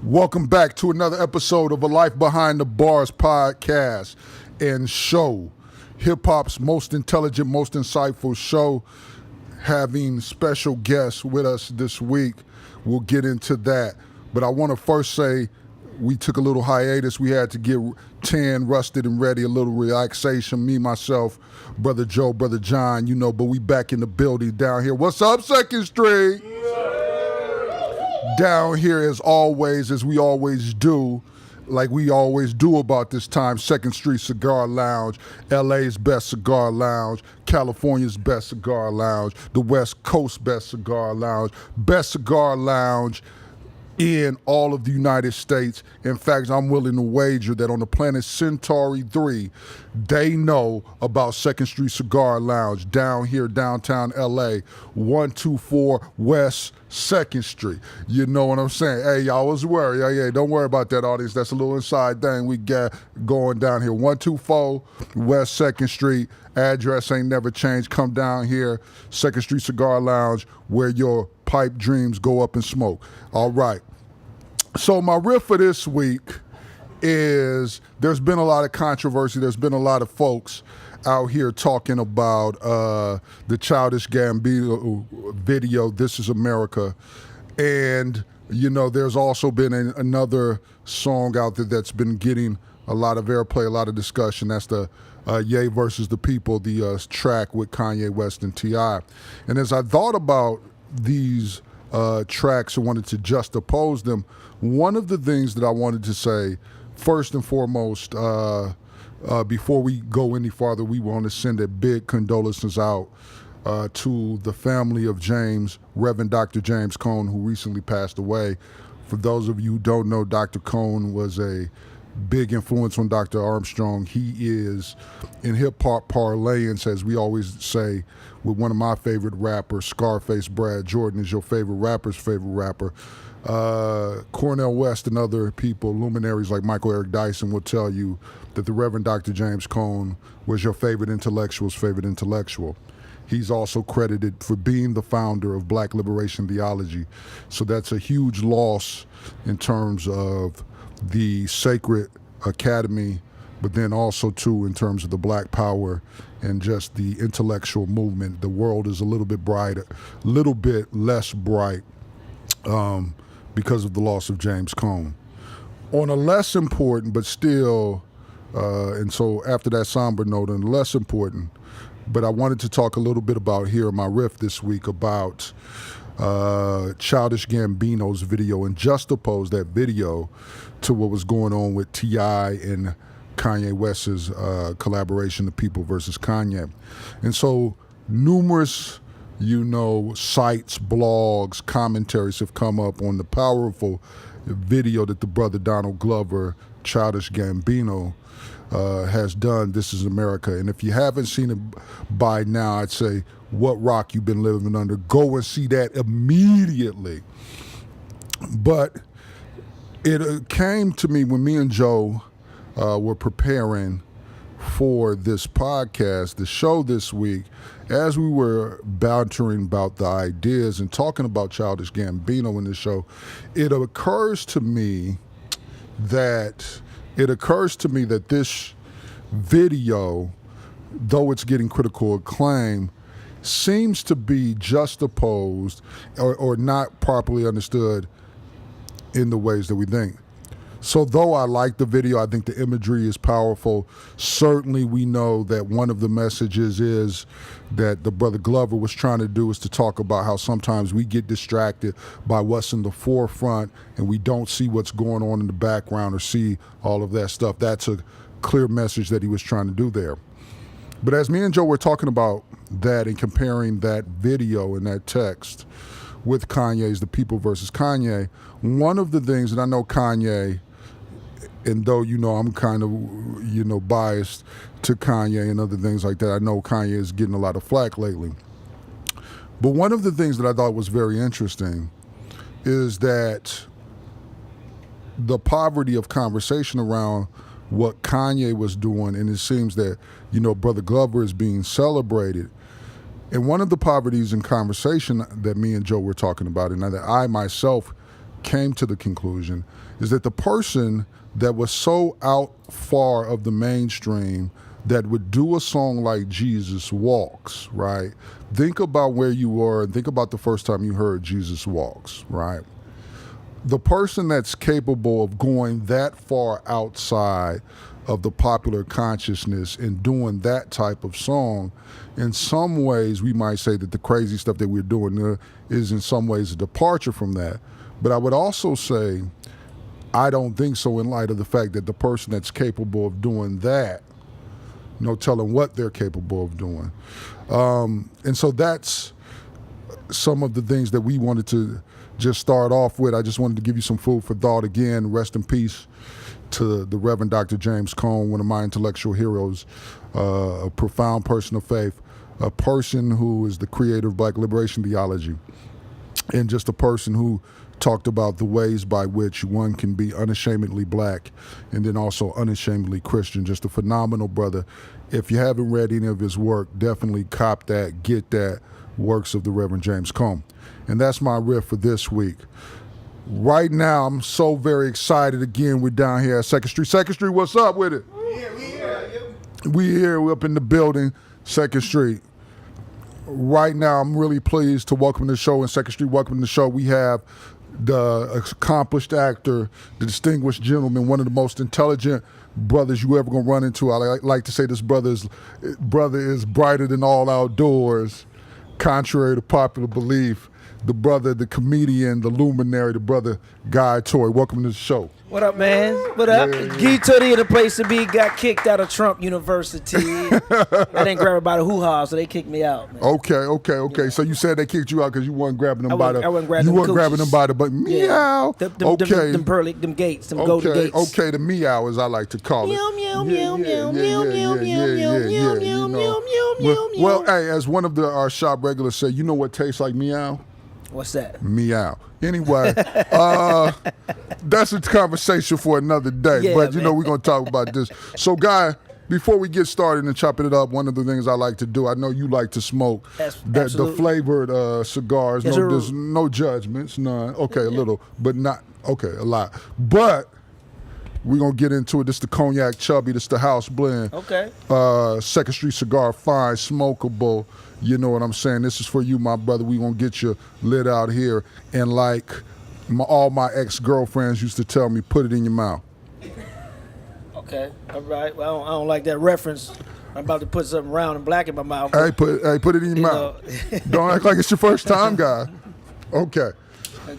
Welcome back to another episode of A Life Behind the Bars podcast and show. Hip-hop's most intelligent, most insightful show. Having special guests with us this week. We'll get into that. But I want to first say we took a little hiatus. We had to get tan, rusted, and ready, a little relaxation. Me, myself, Brother Joe, Brother John, but we back in the building down here. What's up, 2nd Street? Down here as always, as we always do, like we always do about this time, 2nd Street Cigar Lounge, LA's best cigar lounge, California's best cigar lounge, the West Coast best cigar lounge in all of the United States. In fact, I'm willing to wager that on the planet Centauri 3, they know about 2nd Street Cigar Lounge down here, downtown LA, 124 West 2nd Street. You know what I'm saying? Hey, y'all was worried. Yeah, don't worry about that, audience. That's a little inside thing we got going down here. 124 West 2nd Street. Address ain't never changed. Come down here, 2nd Street Cigar Lounge, where your pipe dreams go up in smoke. All right. So my riff for this week is there's been a lot of controversy. There's been a lot of folks out here talking about the Childish Gambino video, This Is America. And, there's also been another song out there that's been getting a lot of airplay, a lot of discussion. That's the Ye versus the People, the track with Kanye West and T.I. And as I thought about these tracks and wanted to juxtapose them, one of the things that I wanted to say, first and foremost, before we go any farther, we want to send a big condolences out to the family of James, Reverend Dr. James Cone, who recently passed away. For those of you who don't know, Dr. Cone was a big influence on Dr. Armstrong. He is, in hip-hop parlance, as we always say, with one of my favorite rappers, Scarface Brad Jordan is your favorite rapper's favorite rapper. Cornel West and other people, luminaries like Michael Eric Dyson, will tell you that the Reverend Dr. James Cone was your favorite intellectual's favorite intellectual. He's also credited for being the founder of Black Liberation Theology. So that's a huge loss in terms of the sacred academy, but then also too in terms of the Black power and just the intellectual movement. The world is a little bit brighter, a little bit less bright because of the loss of James Cone. On a less important, but still, and so after that somber note, and less important, but I wanted to talk a little bit about here in my riff this week about Childish Gambino's video and juxtapose that video to what was going on with T.I. and Kanye West's collaboration, The People versus Kanye. And so numerous, sites, blogs, commentaries have come up on the powerful video that the brother Donald Glover, Childish Gambino, has done, This Is America. And if you haven't seen it by now, I'd say, what rock you've been living under, go and see that immediately. But it came to me when me and Joe were preparing for this podcast, the show this week, as we were bantering about the ideas and talking about Childish Gambino in the show, it occurs to me that this video, though it's getting critical acclaim, seems to be juxtaposed or not properly understood in the ways that we think. So though I like the video, I think the imagery is powerful. Certainly we know that one of the messages is that the brother Glover was trying to do is to talk about how sometimes we get distracted by what's in the forefront and we don't see what's going on in the background or see all of that stuff. That's a clear message that he was trying to do there. But as me and Joe were talking about that and comparing that video and that text with Kanye's The People versus Kanye, one of the things, and I know Kanye, and though, I'm kind of, biased to Kanye and other things like that, I know Kanye is getting a lot of flack lately. But one of the things that I thought was very interesting is that the poverty of conversation around what Kanye was doing, and it seems that, Brother Glover is being celebrated. And one of the poverties in conversation that me and Joe were talking about, and that I myself came to the conclusion is that the person that was so out far of the mainstream that would do a song like Jesus Walks, right? Think about where you were and think about the first time you heard Jesus Walks, right? The person that's capable of going that far outside of the popular consciousness and doing that type of song, in some ways we might say that the crazy stuff that we're doing is in some ways a departure from that. But I would also say I don't think so in light of the fact that the person that's capable of doing that, no telling what they're capable of doing. And so that's some of the things that we wanted to just start off with. I just wanted to give you some food for thought again. Rest in peace to the Reverend Dr. James Cone, one of my intellectual heroes, a profound person of faith, a person who is the creator of Black liberation theology, and just a person who talked about the ways by which one can be unashamedly Black and then also unashamedly Christian. Just a phenomenal brother. If you haven't read any of his work, definitely cop that, get that, works of the Reverend James Cone. And that's my riff for this week. Right now, I'm so very excited. Again, we're down here at 2nd Street. 2nd Street, what's up with it? We here, we're up in the building, 2nd Street. Right now, I'm really pleased to welcome to the show in 2nd Street. Welcome to the show. We have the accomplished actor, the distinguished gentleman, one of the most intelligent brothers you ever gonna run into. I like to say this brother is brighter than all outdoors, contrary to popular belief. The brother, the comedian, the luminary, the brother Guy Torry. Welcome to the show. What up, man? What up? Guy Torry, the place to be. Got kicked out of Trump University. I didn't grab it by the hoo-ha, so they kicked me out, man. Okay. So you said they kicked you out because you weren't grabbing them by the. I wasn't grabbing them. You weren't grabbing them by the. But meow. Them gates, them golden gates. Okay, the meow, as I like to call it. Meow, meow, meow, meow, meow, meow, meow, meow, meow, meow, meow. Well, hey, as one of our shop regulars said, you know what tastes like meow? What's that? Meow. Anyway, that's a conversation for another day. Yeah, but, you man. know, we're going to talk about this. So, Guy, before we get started and chopping it up, one of the things I like to do, I know you like to smoke the flavored cigars. Yes, There's no judgments, none. Okay, a little, but not, okay, a lot. But we're going to get into it. This is the Cognac Chubby. This is the house blend. Okay. 2nd Street Cigar, fine, smokable. You know what I'm saying? This is for you, my brother. We gonna get you lit out here. And like all my ex-girlfriends used to tell me, put it in your mouth. Okay. All right. Well, I don't like that reference. I'm about to put something round and black in my mouth. Hey, put it in your mouth. Don't act like it's your first time, Guy. Okay.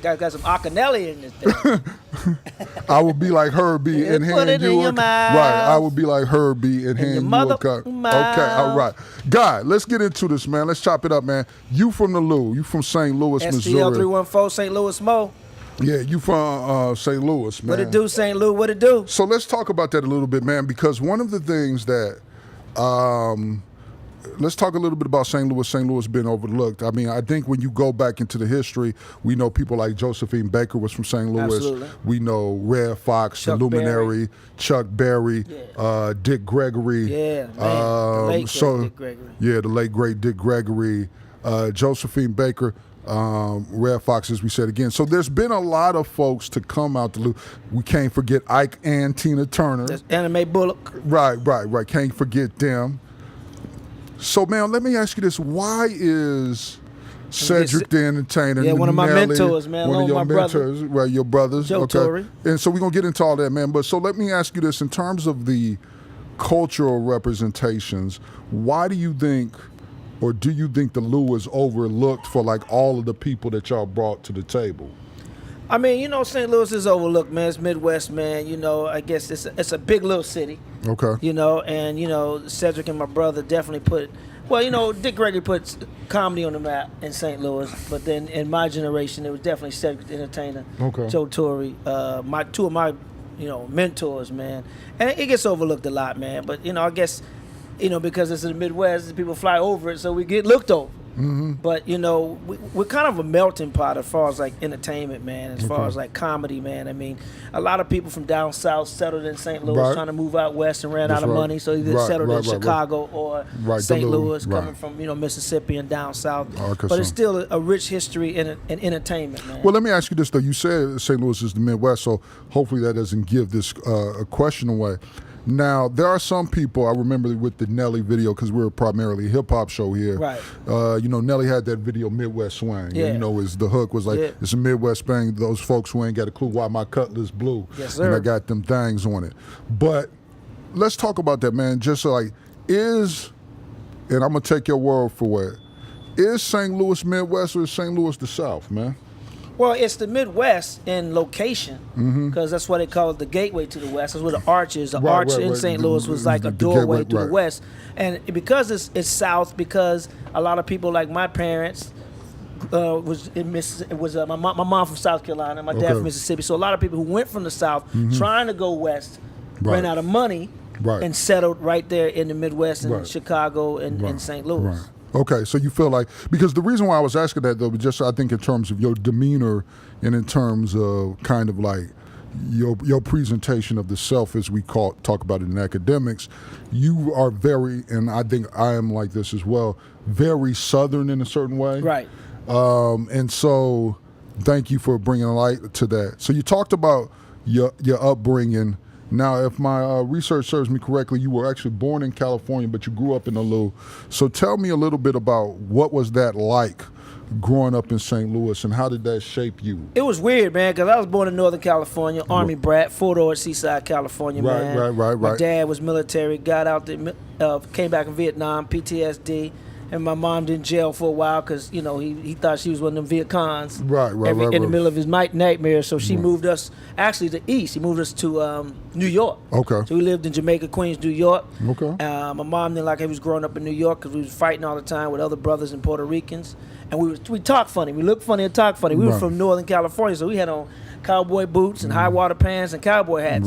Got some Acanelli in this thing. I would be like Herbie and put hand it in you your mouth. Right. I would be like Herbie and hand you a cup. Mouth. Okay, all right. Guy, let's get into this, man. Let's chop it up, man. You from the Lou. You from St. Louis, Missouri. STL 314 St. Louis Mo. Yeah, you from St. Louis, man. What it do, St. Louis? What it do? So let's talk about that a little bit, man, because one of the things that let's talk a little bit about St. Louis. St. Louis been overlooked. I mean, I think when you go back into the history, we know people like Josephine Baker was from St. Louis. Absolutely. We know Red Fox, Chuck the luminary, Berry. Chuck Berry, Dick Gregory. Yeah, man. The late great Dick Gregory. Yeah, the late great Dick Gregory, Josephine Baker. Red Fox, as we said again. So there's been a lot of folks to come out to Lou. We can't forget Ike and Tina Turner. That's Anime Bullock. Right. Can't forget them. So, man, let me ask you this. Why is Cedric the Entertainer, one of my Nelly, mentors, man, one of your my mentors, brother. right, your brothers. Joe Torry. And so we're going to get into all that, man. But so let me ask you this. In terms of the cultural representations, why do you think, or do you think the Lou is overlooked for like all of the people that y'all brought to the table? I mean, you know, St. Louis is overlooked, man. It's Midwest, man. You know, I guess it's a big little city. Okay. You know, and, you know, Cedric and my brother definitely put, well, you know, Dick Gregory puts comedy on the map in St. Louis, but then in my generation, it was definitely Cedric the Entertainer, Okay. Joe Torry, two of my, you know, mentors, man. And it gets overlooked a lot, man. But, you know, I guess, you know, because it's in the Midwest, people fly over it, so we get looked over. But you know, we're kind of a melting pot as far as like entertainment, man. As far as like comedy, man. I mean, a lot of people from down south settled in St. Louis, trying to move out west and ran out of money, so either settled in Chicago or St. Louis, coming from Mississippi and down south. But it's still a rich history in entertainment, man. Well, let me ask you this though. You said St. Louis is the Midwest, so hopefully that doesn't give this a question away. Now, there are some people, I remember with the Nelly video, because we're primarily a hip-hop show here. Right. Nelly had that video, Midwest Swing. Yeah. And, the hook was like, it's a Midwest Swing, those folks who ain't got a clue why my cutlass blue. Yes, sir. And I got them things on it. But let's talk about that, man. Just like, and I'm going to take your word for it, is St. Louis Midwest or is St. Louis the South, man? Well, it's the Midwest in location, because that's why they call it the gateway to the West. That's where the arch is. The arch in St. Louis was like a doorway to the West. And because it's South, because a lot of people like my parents was in Mississippi. My mom from South Carolina, my dad from Mississippi. So a lot of people who went from the South trying to go west ran out of money and settled right there in the Midwest in Chicago and St. Louis. Right. Okay, so you feel like, because the reason why I was asking that though, was just I think in terms of your demeanor and in terms of kind of like your presentation of the self, as we talk about it in academics, you are very, and I think I am like this as well, very Southern in a certain way. Right. And so thank you for bringing light to that. So you talked about your upbringing. Now, if my research serves me correctly, you were actually born in California, but you grew up in the Lou. So tell me a little bit about what was that like growing up in St. Louis, and how did that shape you? It was weird, man, because I was born in Northern California, Army brat, Fort Ord, Seaside, California, man. Right. My dad was military, got out there, came back in Vietnam, PTSD. And my mom did in jail for a while because, he thought she was one of them Viet Cons. Right. In the middle of his nightmares. So she moved us, actually to East. She moved us to New York. Okay. So we lived in Jamaica, Queens, New York. Okay. My mom didn't like he was growing up in New York because we was fighting all the time with other brothers and Puerto Ricans. And we talk funny. We look funny and talk funny. We were from Northern California, so we had on cowboy boots and high water pants and cowboy hats.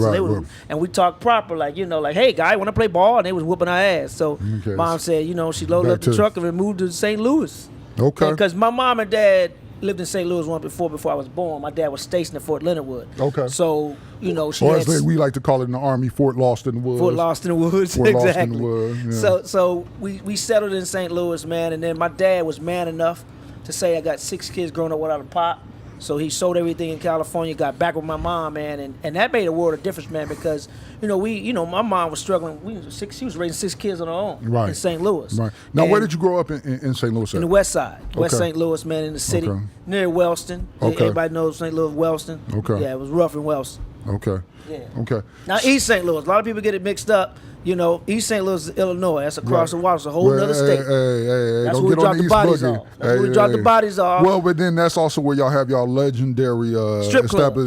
And we talked proper, like, hey, guy, want to play ball? And they was whooping our ass. So mom said, she loaded up the truck and moved to St. Louis. Okay. Because my mom and dad lived in St. Louis once before I was born. My dad was stationed at Fort Leonard Wood. Okay. So, she or as we like to call it in the Army, Fort Lost in the Woods. Fort Lost in the Woods, Fort exactly. Lost in the Woods, yeah. So we settled in St. Louis, man, and then my dad was man enough to say I got 6 kids growing up without a pop. So he sold everything in California, got back with my mom, man, and that made a world of difference, man, because my mom was struggling. She was raising 6 kids on her own in St. Louis. Right. Now, where did you grow up in St. Louis? In the West Side, West St. Louis, man, in the city, near Wellston. Everybody knows St. Louis, Wellston. Okay. Yeah, it was rough in Wellston. Okay. Yeah. Okay. Now East St. Louis, a lot of people get it mixed up. East St. Louis is Illinois. That's across the water. It's a whole other state. That's where we drop the bodies off. That's where we drop the bodies off. Well, but then that's also where y'all have y'all legendary strip club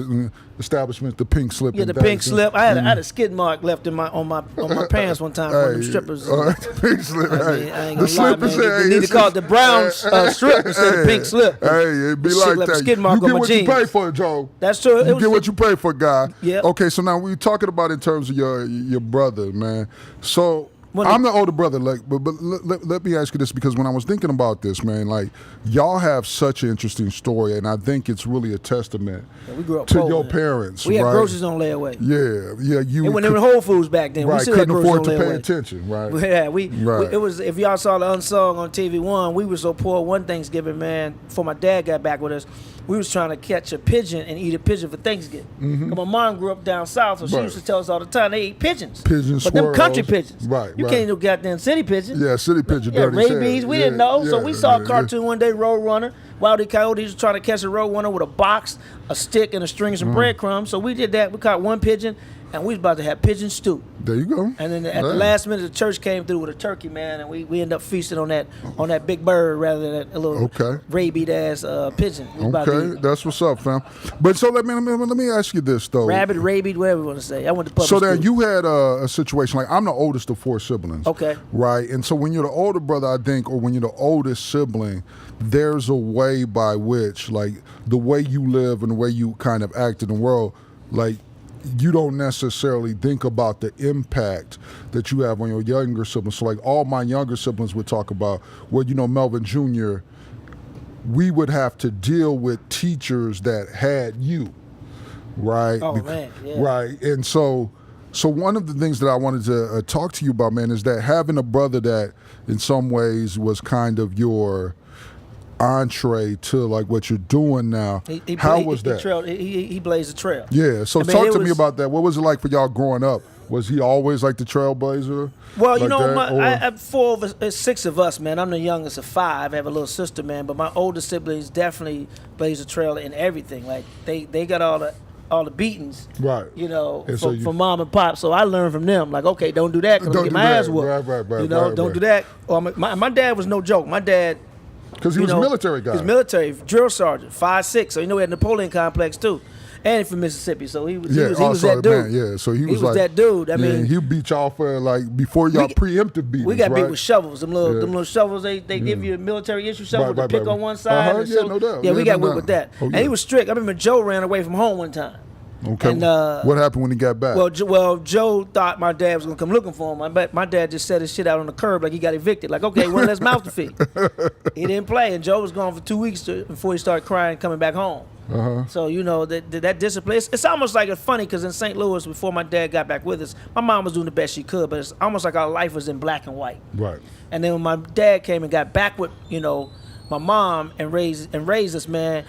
establishment, the Pink Slip. Yeah, the Pink Slip. I had a skid mark left on my pants one time from them strippers. Pink Slip. I ain't gonna lie, man. You need to call it the brown strip instead of Pink Slip. Hey, it be like that. Skid mark you on get my what jeans. You pay for, Joe. That's true. You get what you pay for, guy. Yeah. Okay, so now we're talking about in terms of your brother, man. So I'm the older brother, but let me ask you this, because when I was thinking about this, man, like, y'all have such an interesting story, and I think it's really a testament we grew up to poor, your man. parents. We had groceries on layaway. Yeah. And when they were Whole Foods back then, we still couldn't had afford groceries to on pay layaway. attention, right? Yeah, it was. If y'all saw the Unsung on TV One, we were so poor. One Thanksgiving, man, before my dad got back with us, we was trying to catch a pigeon and eat a pigeon for Thanksgiving. Mm-hmm. My mom grew up down south, so she used to tell us all the time they eat pigeons. Pigeons, but them country pigeons. You can't do goddamn city pigeons. Yeah, city pigeon. Yeah, rabies. We didn't know. So we saw a cartoon one day, Roadrunner. Wildy Coyote was trying to catch a Roadrunner with a box, a stick, and a string of some breadcrumbs. So we did that. We caught one pigeon, and we was about to have pigeon stew. There you go. And then at the last minute, the church came through with a turkey, man, and we ended up feasting on that big bird rather than a little rabied ass pigeon. Okay, that's what's up, fam. But so let me ask you this though. Rabbit, rabied, whatever you want to say. I went to public So school. then you had a situation, like, I'm the oldest of 4 siblings. Okay. Right, and so when you're the older brother, I think, or when you're the oldest sibling, there's a way by which, like, the way you live and the way you kind of act in the world, like, you don't necessarily think about the impact that you have on your younger siblings. So like all my younger siblings would talk about, well, you know, Melvin Jr., we would have to deal with teachers that had you, right? Oh, man, yeah. Right. And so one of the things that I wanted to talk to you about, man, is that having a brother that in some ways was kind of your entree to like what you're doing now. How was that? He blazed the trail. Yeah. So talk to me about that. What was it like for y'all growing up? Was he always like the trailblazer? Well, like you know, that, six of us, man. I'm the youngest of five. I have a little sister, man. But my older siblings definitely blazed the trail in everything. Like they got all the beatings, right? You know, from mom and pop. So I learned from them. Like, okay, don't do that. 'Cause I'm gonna get my ass whooped. Right. You know, don't do that. Or my dad was no joke. My dad. Because he was a military guy. He was military, drill sergeant, 5'6". So, you know, he had Napoleon complex, too. And from Mississippi. So, he was that dude. Man, yeah, so he was like, that dude. I mean, he beat y'all for, like, before y'all preemptive beatings, we got right? beat with shovels. Them little shovels, they give you a military issue shovel to pick on one side. No doubt. Yeah, we got whipped with that. And he was strict. I remember Joe ran away from home one time. Okay. And, what happened when he got back? Well, Joe thought my dad was gonna come looking for him. My dad just set his shit out on the curb like he got evicted. Like, okay, one less mouth to feed. He didn't play, and Joe was gone for 2 weeks before he started crying, coming back home. So you know that discipline. It's almost like it's funny because in St. Louis, before my dad got back with us, my mom was doing the best she could, but it's almost like our life was in black and white. Right. And then when my dad came and got back with my mom and raised us, man,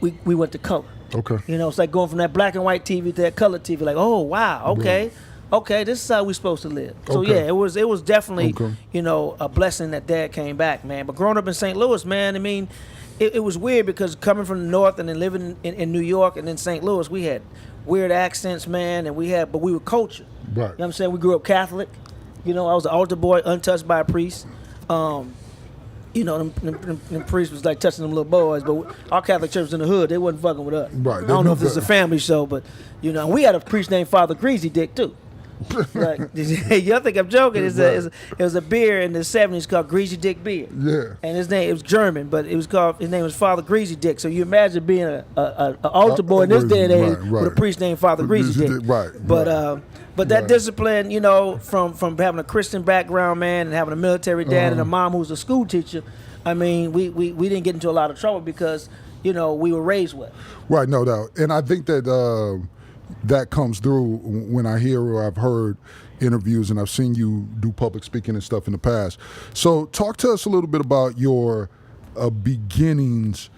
we went to color. Okay. You know, it's like going from that black and white TV to that color TV. Like, oh wow, okay, okay, this is how we're supposed to live. So yeah, it was definitely a blessing that Dad came back, man. But growing up in St. Louis, man, I mean, it was weird because coming from the north and then living in New York and then St. Louis, we had weird accents, man, and but we were cultured. Right. You know what I'm saying? We grew up Catholic. You know, I was the altar boy, untouched by a priest. You know, them priests was like touching them little boys, but our Catholic church was in the hood. They wasn't fucking with us. Right. I don't know if this is a family show, but, you know, we had a priest named Father Greasy Dick, too. Like, y'all think I'm joking? It was a beer in the 70s called Greasy Dick beer. Yeah. And his name, it was German, but his name was Father Greasy Dick. So you imagine being an altar boy in this day and age with a priest named Father Greasy Dick. Right. But that discipline, you know, from having a Christian background, man, and having a military dad and a mom who was a school teacher, I mean, we didn't get into a lot of trouble because, you know, we were raised with. Right, no doubt. And I think that that comes through when I hear or I've heard interviews and I've seen you do public speaking and stuff in the past. So talk to us a little bit about your beginnings,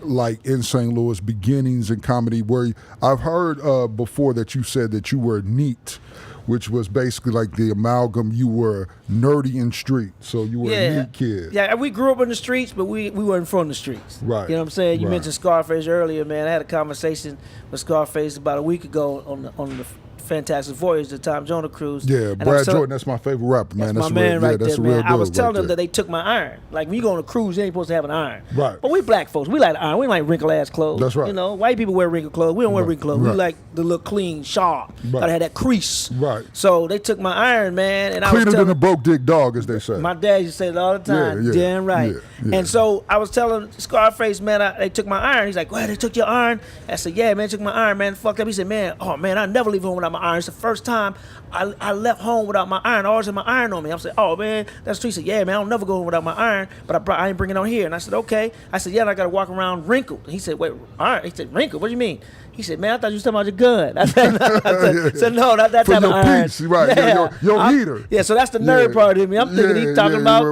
like in St. Louis, beginnings in comedy, where I've heard before that you said that you were neat, which was basically like the amalgam. You were nerdy in street, so you were a neat kid. Yeah, we grew up in the streets, but we weren't from the streets. Right. You know what I'm saying? You mentioned Scarface earlier, man. I had a conversation with Scarface about a week ago on the Fantastic Voyage, the Tom Jones cruise. Yeah, Brad Jordan, that's my favorite rapper, man. That's my man right there, man. I was telling them that they took my iron. Like, when you go on a cruise, you ain't supposed to have an iron. Right. But we black folks, we like iron. We don't like wrinkle-ass clothes. That's right. You know, white people wear wrinkled clothes. We don't wear wrinkled clothes. Right. We like the look clean, sharp. Right. Gotta have that crease. Right. So they took my iron, man. And Cleaner than a broke dick dog, as they say. My dad used to say it all the time. Damn right. Yeah. And so I was telling Scarface, man, they took my iron. He's like, well, they took your iron? I said, yeah, man, they took my iron, man. Fucked up. He said, man, I never leave home without my iron. It's the first time I left home without my iron. I always had my iron on me. I said, oh, man, that's true. He said, yeah, man, I don't never go home without my iron, but I ain't bringing it on here. And I said, okay. I said, yeah, and I got to walk around wrinkled. He said, wait, iron? He said, wrinkled? What do you mean? He said, man, I thought you was talking about your gun. I said, no, not that type of iron. Piece, right, yeah, your heater. Yeah, so that's the nerd part of me. I'm thinking he's talking about,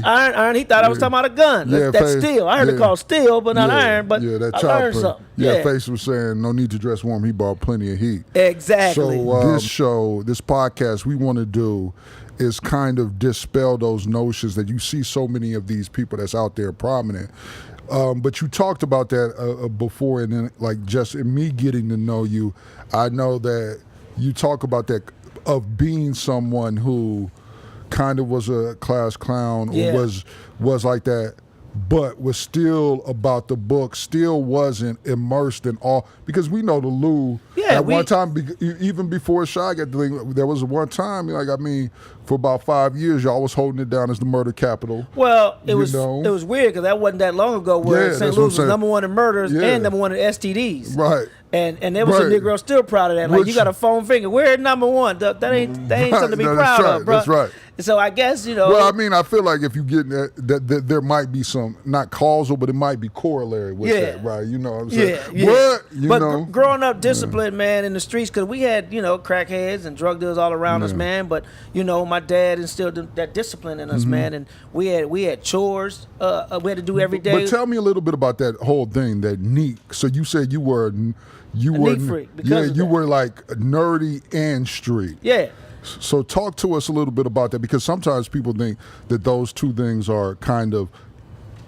iron. He thought I was talking about a gun. That's steel. I heard it called steel, but not iron, but I learned something. Yeah, Face was saying, no need to dress warm. He brought plenty of heat. Exactly. So this podcast we want to do is kind of dispel those notions that you see so many of these people that's out there prominent. But you talked about that before, and then like just in me getting to know you, I know that you talk about that of being someone who kind of was a class clown or was like that, but was still about the book, still wasn't immersed in all, because we know the Lou, one time, even before Shy got the thing, there was one time, like, I mean, for about 5 years, y'all was holding it down as the murder capital. Well, it was weird because that wasn't that long ago where St. Louis was #1 in murders and #1 in STDs. Right. And there was a Negro still proud of that. Like, you got a foam finger. We're number one. That ain't something to be proud of, bro. That's right. So I guess, Well, I mean, I feel like if you get that there might be some, not causal, but it might be corollary with that, right? You know what I'm saying? Yeah. But growing up disciplined, man, in the streets, because we had, crackheads and drug dealers all around us, man. But, my dad instilled that discipline in us, man. And we had chores we had to do every day. But tell me a little bit about that whole thing, that neat. So you said you were neat freak you were like nerdy and street. Yeah. So talk to us a little bit about that, because sometimes people think that those two things are kind of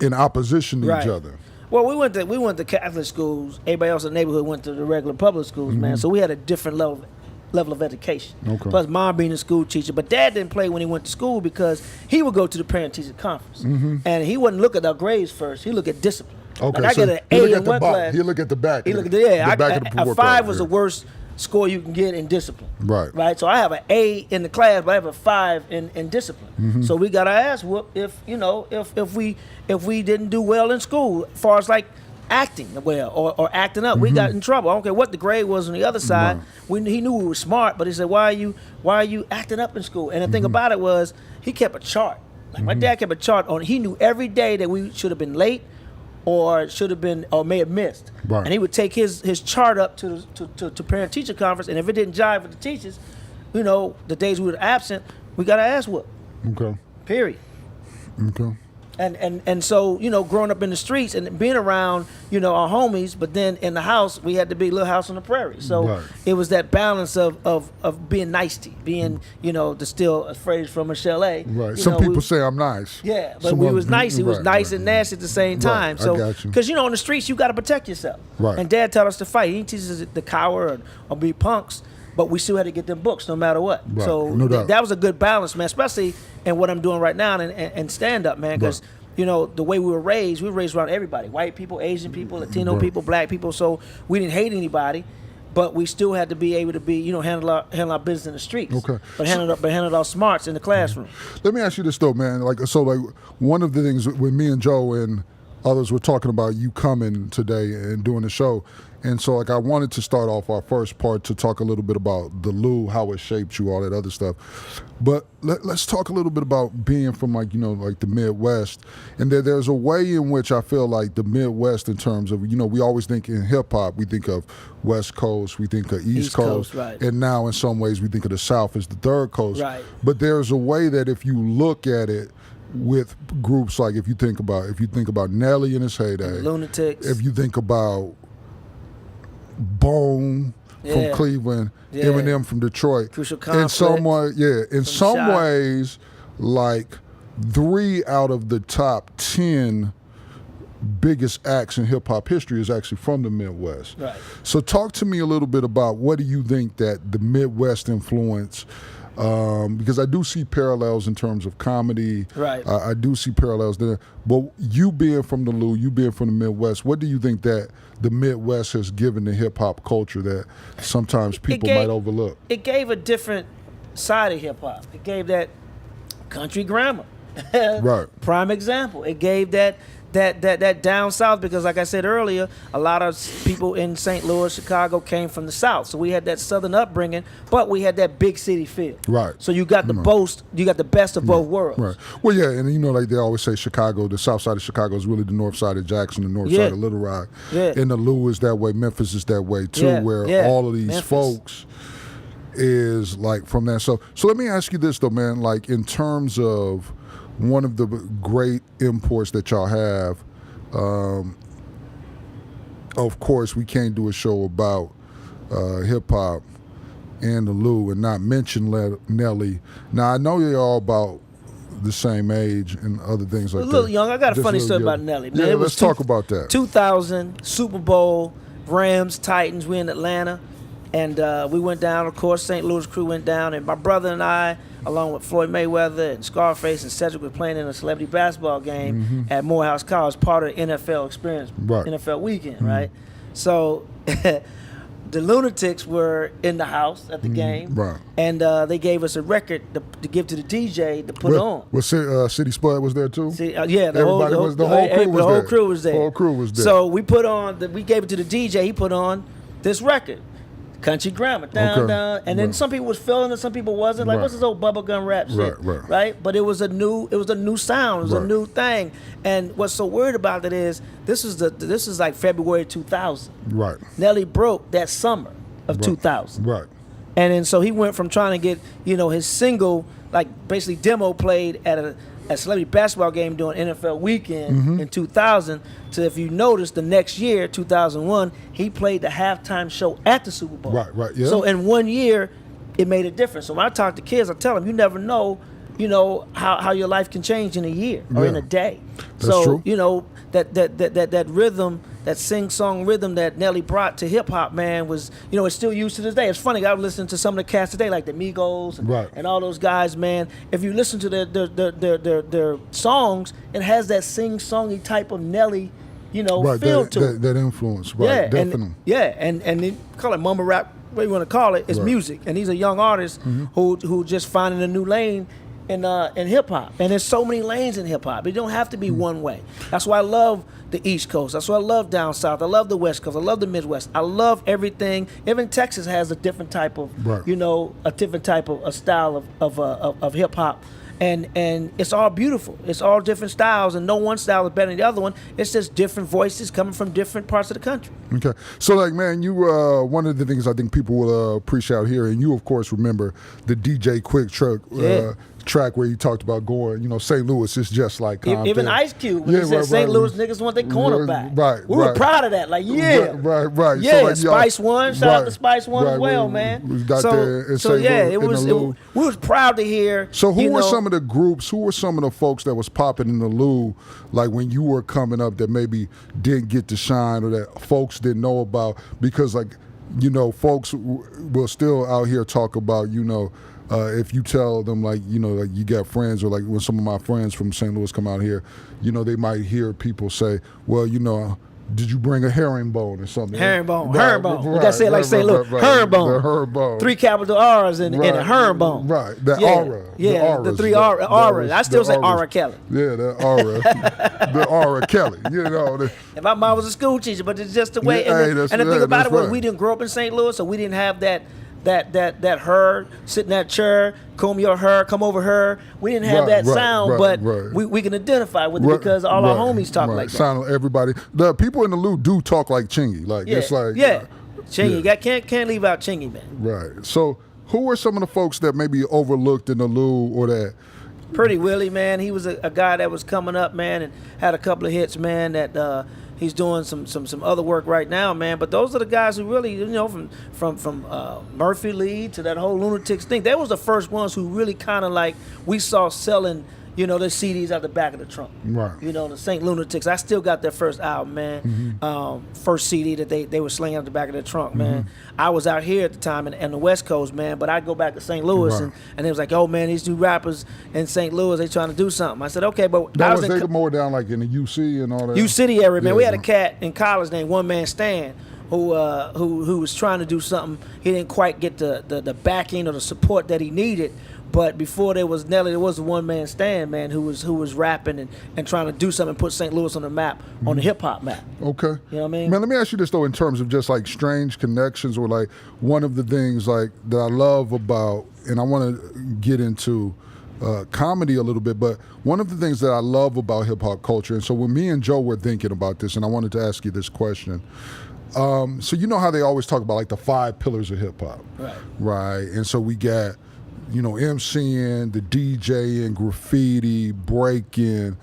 in opposition to each other. Well, we went to Catholic schools. Everybody else in the neighborhood went to the regular public schools, man. So we had a different level of education. Okay. Plus, mom being a school teacher, but dad didn't play when he went to school because he would go to the parent-teacher conference, and he wouldn't look at our grades first. He looked at discipline. Okay, like I got an A in one class. He look at the back. He look at the back of the a 5 was the worst score you can get in discipline. Right. So I have an A in the class, but I have a 5 in discipline. So we got our ass whooped if we didn't do well in school, as far as like acting well or acting up. We got in trouble. I don't care what the grade was on the other side. He knew we were smart, but he said, "Why are you acting up in school?" And the thing about it was, he kept a chart. Like my dad kept a chart on. He knew every day that we should have been late, or may have missed. Right. And he would take his chart up to parent-teacher conference, and if it didn't jive with the teachers, the days we were absent, we got our ass whooped. Okay. Period. Okay. And so, growing up in the streets and being around, our homies, but then in the house, we had to be Little House on the Prairie. So it was that balance of being nasty, being, the still a phrase from Michelle A. Right. Some people say I'm nice. Yeah, but we was nice. It was nice and nasty at the same time. So, I got you. Because, in the streets, you got to protect yourself. Right. And Dad taught us to fight. He didn't teach us to cower or be punks. But we still had to get them books no matter what. Right. So No doubt. that was a good balance, man, especially in what I'm doing right now and stand-up, man, because, the way we were raised around everybody, white people, Asian people, Latino people, black people, so we didn't hate anybody, but we still had to be able to be, handle our business in the streets. Okay. But handle our smarts in the classroom. Let me ask you this, though, man. Like one of the things when me and Joe and others were talking about you coming today and doing the show, and so I wanted to start off our first part to talk a little bit about the Lou, how it shaped you, all that other stuff. But let's talk a little bit about being from the Midwest, and there's a way in which I feel like the Midwest, in terms of we always think in hip hop, we think of West Coast, we think of East Coast, right. And now in some ways we think of the South as the third coast. Right. But there's a way that if you look at it with groups like if you think about Nelly in his heyday, Lunatics, if you think about Bone from Cleveland, Eminem from Detroit, Crucial Conflict, in some ways, like 3 out of the top 10 biggest acts in hip hop history is actually from the Midwest. Right. So talk to me a little bit about what do you think that the Midwest influence. Because I do see parallels in terms of comedy. Right. I do see parallels there. But you being from the Lou, you being from the Midwest, what do you think that the Midwest has given the hip-hop culture that sometimes people might overlook? It gave a different side of hip-hop. It gave that country grammar. Right. Prime example. It gave that down south, because like I said earlier, a lot of people in St. Louis, Chicago came from the South. So we had that southern upbringing, but we had that big city feel. Right. So you got the best of both worlds. Right. Well, yeah, and like they always say, Chicago, the south side of Chicago is really the north side of Jackson, the north side of Little Rock. Yeah. And the Lou is that way, Memphis is that way too, where all of these folks is like from that. So let me ask you this though, man, like in terms of one of the great imports that y'all have, of course, we can't do a show about hip-hop and the Lou and not mention Nelly. Now, I know you're all about the same age and other things like that. A little young. I got a funny story about Nelly. Man, yeah, let's talk about that. 2000, Super Bowl, Rams, Titans, we in Atlanta. And we went down, of course, St. Louis crew went down, and my brother and I, along with Floyd Mayweather and Scarface and Cedric, were playing in a celebrity basketball game at Morehouse College, part of the NFL experience, NFL weekend, right? So the Lunatics were in the house at the game, and they gave us a record to give to the DJ to put on. Was City Spud was there too? Yeah, the whole crew was there. So we put on, we gave it to the DJ, he put on this record. Country grammar, down, and then some people was feeling it, some people wasn't. Like, what's this old bubblegum rap shit, right? But it was a new sound, it was a new thing. And what's so weird about it is this is like February 2000. Right. Nelly broke that summer of 2000. Right. And then so he went from trying to get his single, like basically demo played at a celebrity basketball game during NFL weekend in 2000 to, if you notice, the next year, 2001, he played the halftime show at the Super Bowl. Right, yeah. So in 1 year, it made a difference. So when I talk to kids, I tell them, you never know, how your life can change in a year or in a day. That's true. That rhythm, that sing-song rhythm that Nelly brought to hip-hop, man, was, it's still used to this day. It's funny, I was listening to some of the cats today, like the Migos and all those guys, man. If you listen to their songs, it has that sing-songy type of Nelly, feel to it. That influence, right, definitely. And they call it mumble rap, what you want to call it, it's music. And he's a young artist who just finding a new lane in hip hop, and there's so many lanes in hip hop. It don't have to be one way. That's why I love the East Coast. That's why I love down south. I love the West Coast. I love the Midwest. I love everything. Even Texas has a different type of, a style of hip hop, and it's all beautiful. It's all different styles, and no one style is better than the other one. It's just different voices coming from different parts of the country. Okay, so like, man, you one of the things I think people will appreciate out here, and you of course remember the DJ Quick track where you talked about going, St. Louis is just like Compton. Even Ice Cube, when he said St. Louis niggas want their corner back. Right, we were proud of that. Like, yeah. Right. Yeah, so like, Spice One, shout out to Spice One as well, man. We got there in St. Louis, we was proud to hear. So who were some of the groups, who were some of the folks that was popping in the Lou, like when you were coming up, that maybe didn't get to shine or that folks didn't know about? Because like, folks will still out here talk about, if you tell them like you got friends, or like when some of my friends from St. Louis come out here, they might hear people say, well, did you bring a herringbone or something? Herringbone. You gotta say it like St. Louis. Herringbone. The herringbone. 3 capital R's in a herringbone. Right. The aura. Yeah. The 3 auras. I still say Aura Kelly. Yeah, the aura. The Aura Kelly. If my mom was a school teacher, but it's just the way. And the thing about it was, we didn't grow up in St. Louis, so we didn't have that her, sit in that chair, comb your hair, come over her. We didn't have that sound, but we can identify with it because all our homies talk like that. Sound everybody. The people in the Lou do talk like Chingy. Like it's like Chingy. Can't leave out Chingy, man. Right. So who were some of the folks that maybe overlooked in the Lou or that? Pretty Willie, man. He was a guy that was coming up, man, and had a couple of hits, man, that he's doing some other work right now, man. But those are the guys who really, from Murphy Lee to that whole Lunatics thing, they was the first ones who really kind of like we saw selling, their CDs out the back of the trunk. Right. The St. Lunatics. I still got their first album, man. First CD that they were slinging out the back of the trunk, man. I was out here at the time in the West Coast, man, but I'd go back to St. Louis and it was like, oh, man, these new rappers in St. Louis, they trying to do something. I said, okay, but they more down like in the UC and all that. U-City area, man. We had a cat in college named One Man Stan who was trying to do something. He didn't quite get the backing or the support that he needed. But before there was Nelly, there was a one-man stand, man, who was rapping and trying to do something and put St. Louis on the map, on the hip-hop map. Okay. You know what I mean? Man, let me ask you this, though, in terms of just, like, strange connections or, like, one of the things, like, that I love about, and I want to get into comedy a little bit, but one of the things that I love about hip-hop culture, and so when me and Joe were thinking about this, and I wanted to ask you this question, so you know how they always talk about, like, the 5 pillars of hip-hop. Right. And so we got, MCing, the DJing, graffiti, breaking,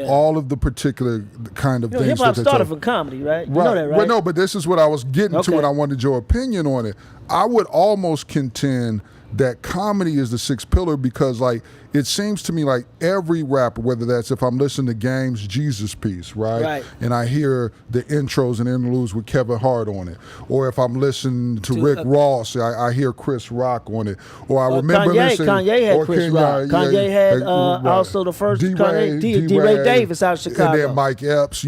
all of the particular kind of things. Hip-hop started from comedy, right? You know that, right? But no, but this is what I was getting to, and I wanted your opinion on it. I would almost contend that comedy is the 6th pillar because, like, it seems to me like every rapper, whether that's if I'm listening to Game's Jesus Piece, right? And I hear the intros and interludes with Kevin Hart on it, or if I'm listening to Rick Ross, I hear Chris Rock on it, or I remember listening. Kanye had Chris Rock. Kanye had also the first D-Ray Davis out of Chicago. And then Mike Epps,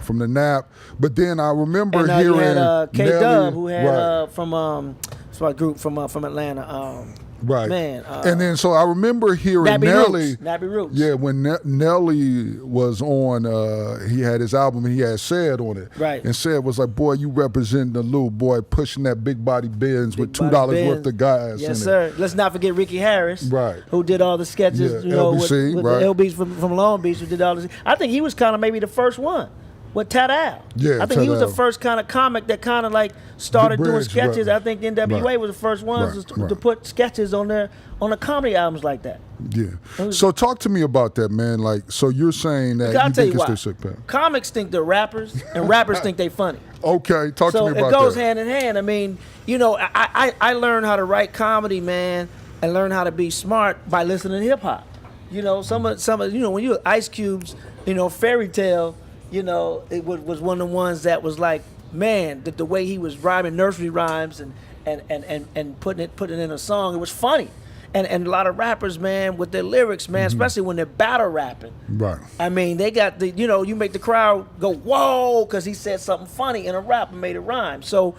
from the Nap. But then I remember hearing you had K-Dub, who had from a group from Atlanta. Right. Man. And then so I remember hearing Nappy Roots. Yeah, when Nelly was on, he had his album and he had Said on it. Right. And Said was like, boy, you representing the little boy pushing that big body Benz with $2 worth of gas. Yes, sir. Let's not forget Ricky Harris. Right. Who did all the sketches, LBC, with right. the LBs from Long Beach who did all this. I think he was kind of maybe the first one. With Tat Al. Yeah, I think he was the first kind of comic that kind of like started doing sketches. Right. I think NWA was the first ones to put sketches on the comedy albums like that. Yeah. So talk to me about that, man. Like, so you're saying that you think it's their sick pen. Comics think they're rappers, and rappers think they funny. Okay, talk to me about that. So it goes hand in hand. I mean, I learned how to write comedy, man, and learn how to be smart by listening to hip hop. Some of when you Ice Cube's, Fairy Tale. It was one of the ones that was like, man, the way he was rhyming nursery rhymes and putting it in a song, it was funny. And a lot of rappers, man, with their lyrics, man, especially when they're battle rapping. Right. I mean, they got you make the crowd go, whoa, because he said something funny in a rap and made it rhyme. So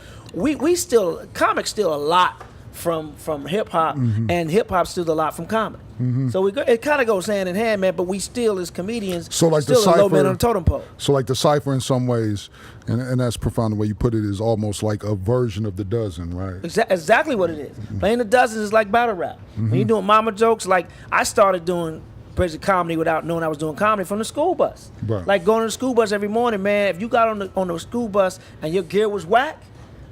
comics steal a lot from hip hop, and hip hop steals a lot from comedy. So it kind of goes hand in hand, man. But we still, as comedians, still a low man on the totem pole. So like the cipher, in some ways, and that's profound the way you put it, is almost like a version of the dozen, right? Exactly what it is. Playing the dozens is like battle rap. When you're doing mama jokes, like I started doing basic comedy without knowing I was doing comedy from the school bus. Right. Like going to the school bus every morning, man. If you got on the school bus and your gear was whack,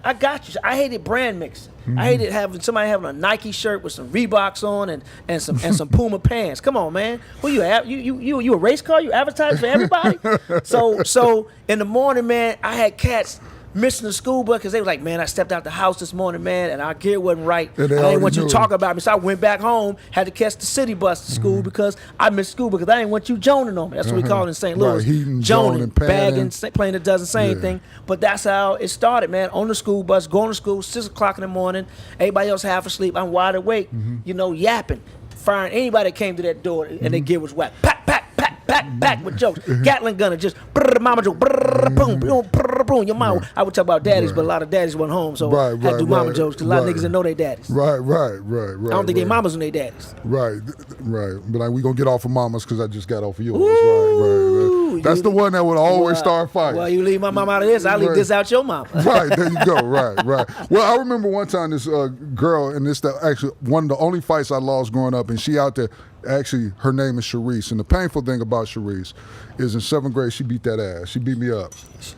I got you. I hated brand mixing. I hated having somebody having a Nike shirt with some Reeboks on and some Puma pants. Come on, man. Who you have? You a race car? You advertise for everybody? So in the morning, man, I had cats missing the school bus because they were like, man, I stepped out the house this morning, man, and our gear wasn't right. I didn't want you to talk about me. So I went back home, had to catch the city bus to school because I missed school because I didn't want you joning on me. That's what we call it in St. Louis. Heating, joning, bagging, playing it doesn't say anything. But that's how it started, man. On the school bus, going to school, 6 o'clock in the morning. Everybody else half asleep. I'm wide awake, yapping, firing anybody that came to that door and their gear was whack. Pack, pack, pack, pack, pack with jokes. Gatling gunner, just mama joke, boom, boom, boom. Your mama. I would talk about daddies, but a lot of daddies went home, so I had to do mama jokes because a lot of niggas didn't know their daddies. Right. I don't think their mamas knew their daddies. Right. But like, we gonna get off of mamas because I just got off of yours. Right. That's the one that would always start fights. Well, you leave my mama out of this, I leave this out your mama. Right, there you go. Right. Well, I remember one time this girl, and this actually one of the only fights I lost growing up, and she out there. Actually, her name is Sharice, and the painful thing about Sharice is in 7th grade she beat that ass. She beat me up.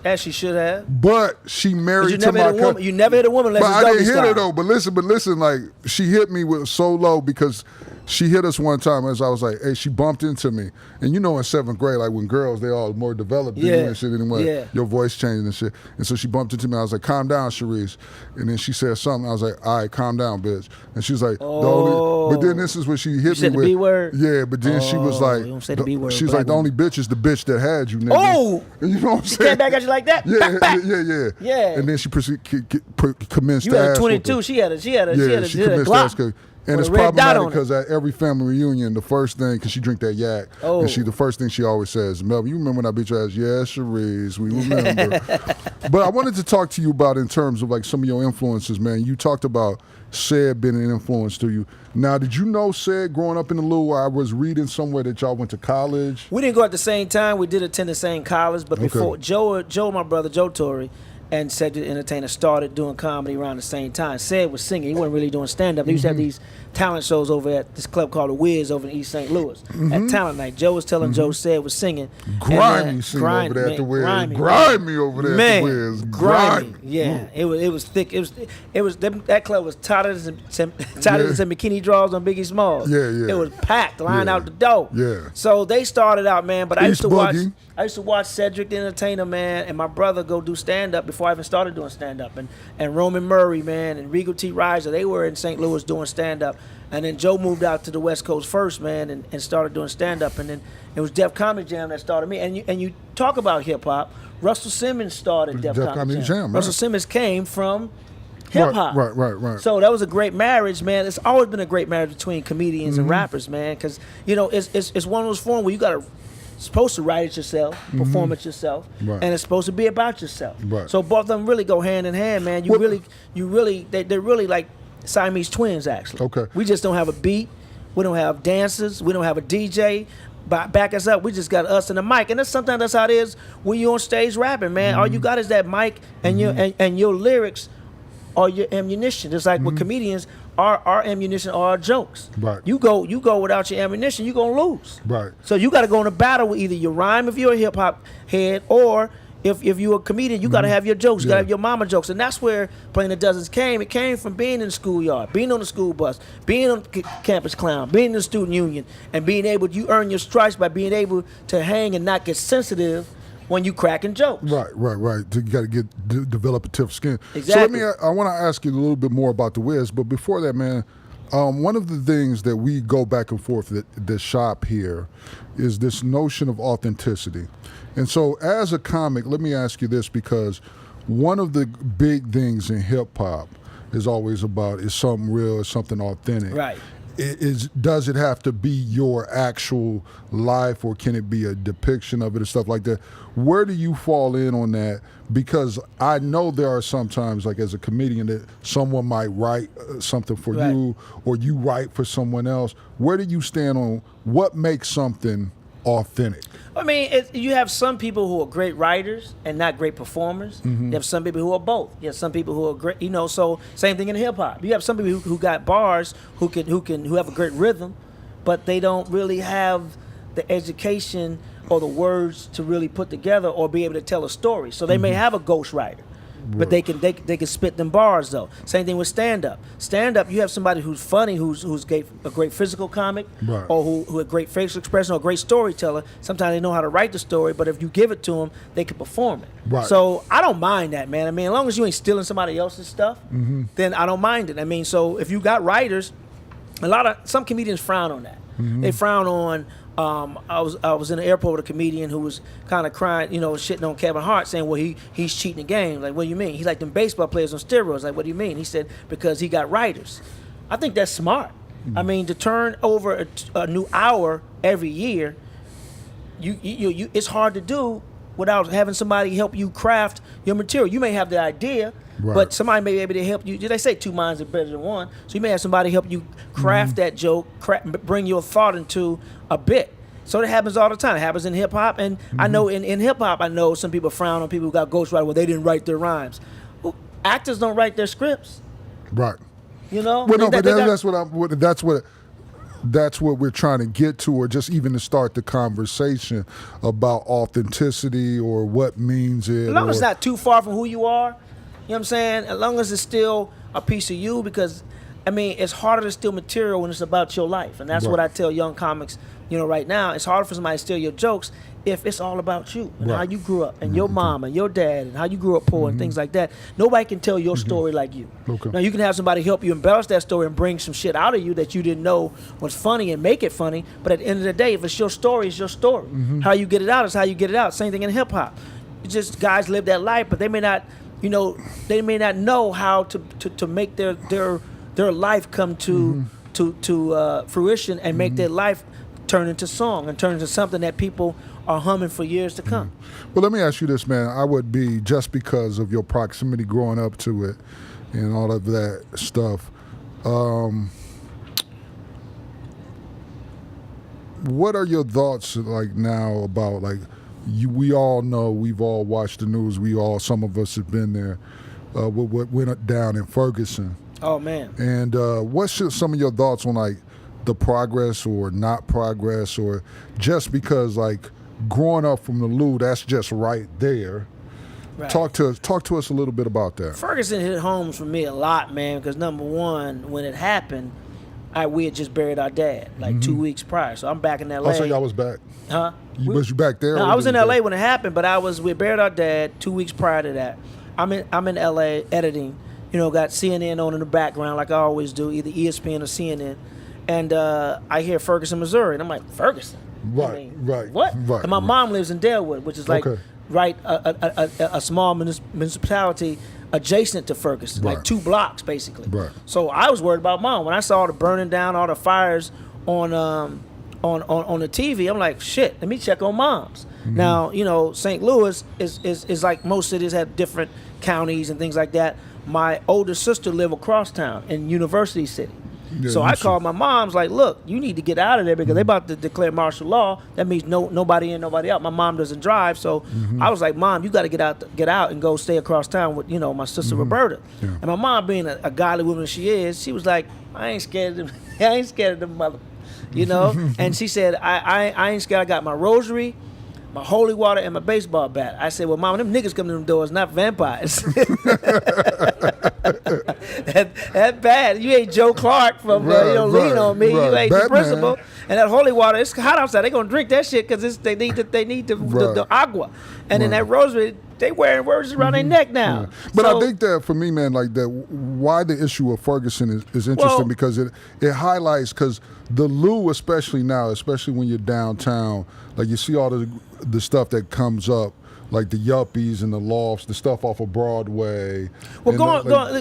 As she should have. But she married to my cousin. You never hit a woman. But I didn't hit her though. But listen. Like she hit me with so low because she hit us one time as I was like, hey, she bumped into me. And in 7th grade, like when girls, they all more developed than you and shit anyway. Your voice changing and shit. And so she bumped into me. I was like, calm down, Sharice. And then she said something. I was like, all right, calm down, bitch. And she was like, but then this is what she hit me with. The B word? Yeah, but then she was like, you don't say the B word. She's like, the only bitch is the bitch that had you, nigga. Oh! And you know what I'm saying? She came back at you like that? Yeah. And then she commenced you the had ass. You 22. She had a Glock. And it's problematic because at every family reunion, the first thing, because she drink that yak, and the first thing she always says, Melvin, you remember when I beat your ass? Yes, Sharice, we remember. But I wanted to talk to you about in terms of like some of your influences, man. You talked about Said being an influence to you. Now, did you know Said growing up in the Lou? I was reading somewhere that y'all went to college. We didn't go at the same time. We did attend the same college, but before Joe, my brother, Joe Torry, and Cedric the Entertainer started doing comedy around the same time. Said was singing. He wasn't really doing stand-up. They used to have these talent shows over at this club called The Wiz over in East St. Louis. At Talent Night, Joe was telling Joe Said was singing. Grimy singing over there at The Wiz. Grimy over there at The Wiz. Grimy. Yeah, it was thick. It was that club was tighter than some bikini draws on Biggie Smalls. Yeah. It was packed, lying out the door. Yeah. So they started out, man. But I used to watch Cedric the Entertainer, man, and my brother go do stand-up before I even started doing stand-up. And Roman Murray, man, and Regal T. Riser, they were in St. Louis doing stand-up. And then Joe moved out to the West Coast first, man, and started doing stand-up. And then it was Def Comedy Jam that started me. And you talk about hip-hop, Russell Simmons started Def Comedy Jam. Russell Simmons came from hip-hop. Right. So that was a great marriage, man. It's always been a great marriage between comedians and rappers, man, because, it's one of those forms where you got to supposed to write it yourself, perform it yourself, and it's supposed to be about yourself. So both of them really go hand in hand, man. They're really like Siamese twins, actually. Okay. We just don't have a beat. We don't have dancers. We don't have a DJ. Back us up. We just got us and the mic, and sometimes that's how it is when you're on stage rapping, man. All you got is that mic and your lyrics are your ammunition. It's like with comedians, our ammunition are our jokes. Right. You go without your ammunition, you're gonna lose. Right. So you got to go in a battle with either your rhyme if you're a hip hop head, or if you're a comedian, you got to have your jokes. You got to have your mama jokes, and that's where Playing the Dozens came. It came from being in the schoolyard, being on the school bus, being on campus clown, being in the student union, and being able. You earn your stripes by being able to hang and not get sensitive when you cracking jokes. Right. You got to develop a tough skin. Exactly. So I want to ask you a little bit more about the Wiz, but before that, man, one of the things that we go back and forth at the shop here is this notion of authenticity. And so as a comic, let me ask you this, because one of the big things in hip hop is always about is something real, is something authentic. Right. Does it have to be your actual life, or can it be a depiction of it and stuff like that? Where do you fall in on that? Because I know there are sometimes, like as a comedian, that someone might write something for you, or you write for someone else. Where do you stand on what makes something authentic? I mean, you have some people who are great writers and not great performers. You have some people who are both. You have some people who are great, so same thing in hip hop. You have some people who got bars, who have a great rhythm, but they don't really have the education or the words to really put together or be able to tell a story. So they may have a ghostwriter, but they can spit them bars though. Same thing with stand up. Stand up, you have somebody who's funny, who's a great physical comic, or who a great facial expression, or a great storyteller. Sometimes they know how to write the story, but if you give it to them, they can perform it. Right. So I don't mind that, man. I mean, as long as you ain't stealing somebody else's stuff, then I don't mind it. I mean, so if you got writers, some comedians frown on that. They frown on. I was in the airport with a comedian who was kind of crying, shitting on Kevin Hart, saying, well, he's cheating the game. Like, what do you mean? He's like them baseball players on steroids. Like, what do you mean? He said, because he got writers. I think that's smart. I mean, to turn over a new hour every year, you it's hard to do without having somebody help you craft your material. You may have the idea, but somebody may be able to help you. They say two minds are better than one. So you may have somebody help you craft that joke, bring your thought into a bit. So that happens all the time. It happens in hip hop, and I know in hip hop, I know some people frown on people who got ghostwriters. Well, they didn't write their rhymes. Well, actors don't write their scripts. Right. Well, no, but that's what we're trying to get to, or just even to start the conversation about authenticity or what means it. As long as it's not too far from who you are, you know what I'm saying? As long as it's still a piece of you, because, I mean, it's harder to steal material when it's about your life. And that's what I tell young comics, right now. It's harder for somebody to steal your jokes if it's all about you and how you grew up, and your mom and your dad, and how you grew up poor and things like that. Nobody can tell your story like you. Okay. Now, you can have somebody help you embellish that story and bring some shit out of you that you didn't know was funny and make it funny. But at the end of the day, if it's your story, it's your story. How you get it out is how you get it out. Same thing in hip hop. It's just guys live that life, but they may not, they may not know how to make their life come to fruition and make their life turn into song and turn into something that people are humming for years to come. Well, let me ask you this, man. I would be, just because of your proximity growing up to it and all of that stuff, what are your thoughts like now about, like, we all know, we've all watched the news, some of us have been there, what went down in Ferguson. Oh, man. And what's some of your thoughts on, like, the progress or not progress, or just because, like, growing up from the Lou, that's just right there. Right. Talk to us a little bit about that. Ferguson hit home for me a lot, man, because number one, when it happened, we had just buried our dad like 2 weeks prior. So I'm back in L.A. Oh, so y'all was back? Huh? Was you back there? No, I was in L.A. when it happened, but we buried our dad 2 weeks prior to that. I'm in L.A. editing, got CNN on in the background like I always do, either ESPN or CNN. And I hear Ferguson, Missouri, and I'm like, Ferguson? Right. What? Right. And my mom lives in Delwood, which is like a small municipality adjacent to Ferguson, like 2 blocks basically. Right. So I was worried about mom. When I saw the burning down, all the fires on the TV, I'm like, shit, let me check on mom's. Now, St. Louis is like most cities have different counties and things like that. my older sister lived across town in University City. Yeah, so I called my mom's like, look, you need to get out of there because they about to declare martial law. That means nobody in, nobody out. My mom doesn't drive, so I was like, Mom, you got to get out and go stay across town with my sister Roberta. Yeah. And my mom, being a godly woman she is, she was like, I ain't scared of them. I ain't scared of them mother, And she said, I ain't scared. I got my rosary, my holy water, and my baseball bat. I said, well, Mama, them niggas come to them doors, not vampires. That bad. You ain't Joe Clark from Lean on Me. You ain't Batman. The principal. And that holy water, it's hot outside. They gonna drink that shit because they need the agua. And then that rosary, they wearing roses around their neck now. Yeah. But I think that for me, man, like that, why the issue of Ferguson is interesting because it highlights, because the Lou, especially now, especially when you're downtown, like you see all the stuff that comes up, like the yuppies and the lofts, the stuff off of Broadway. Well, going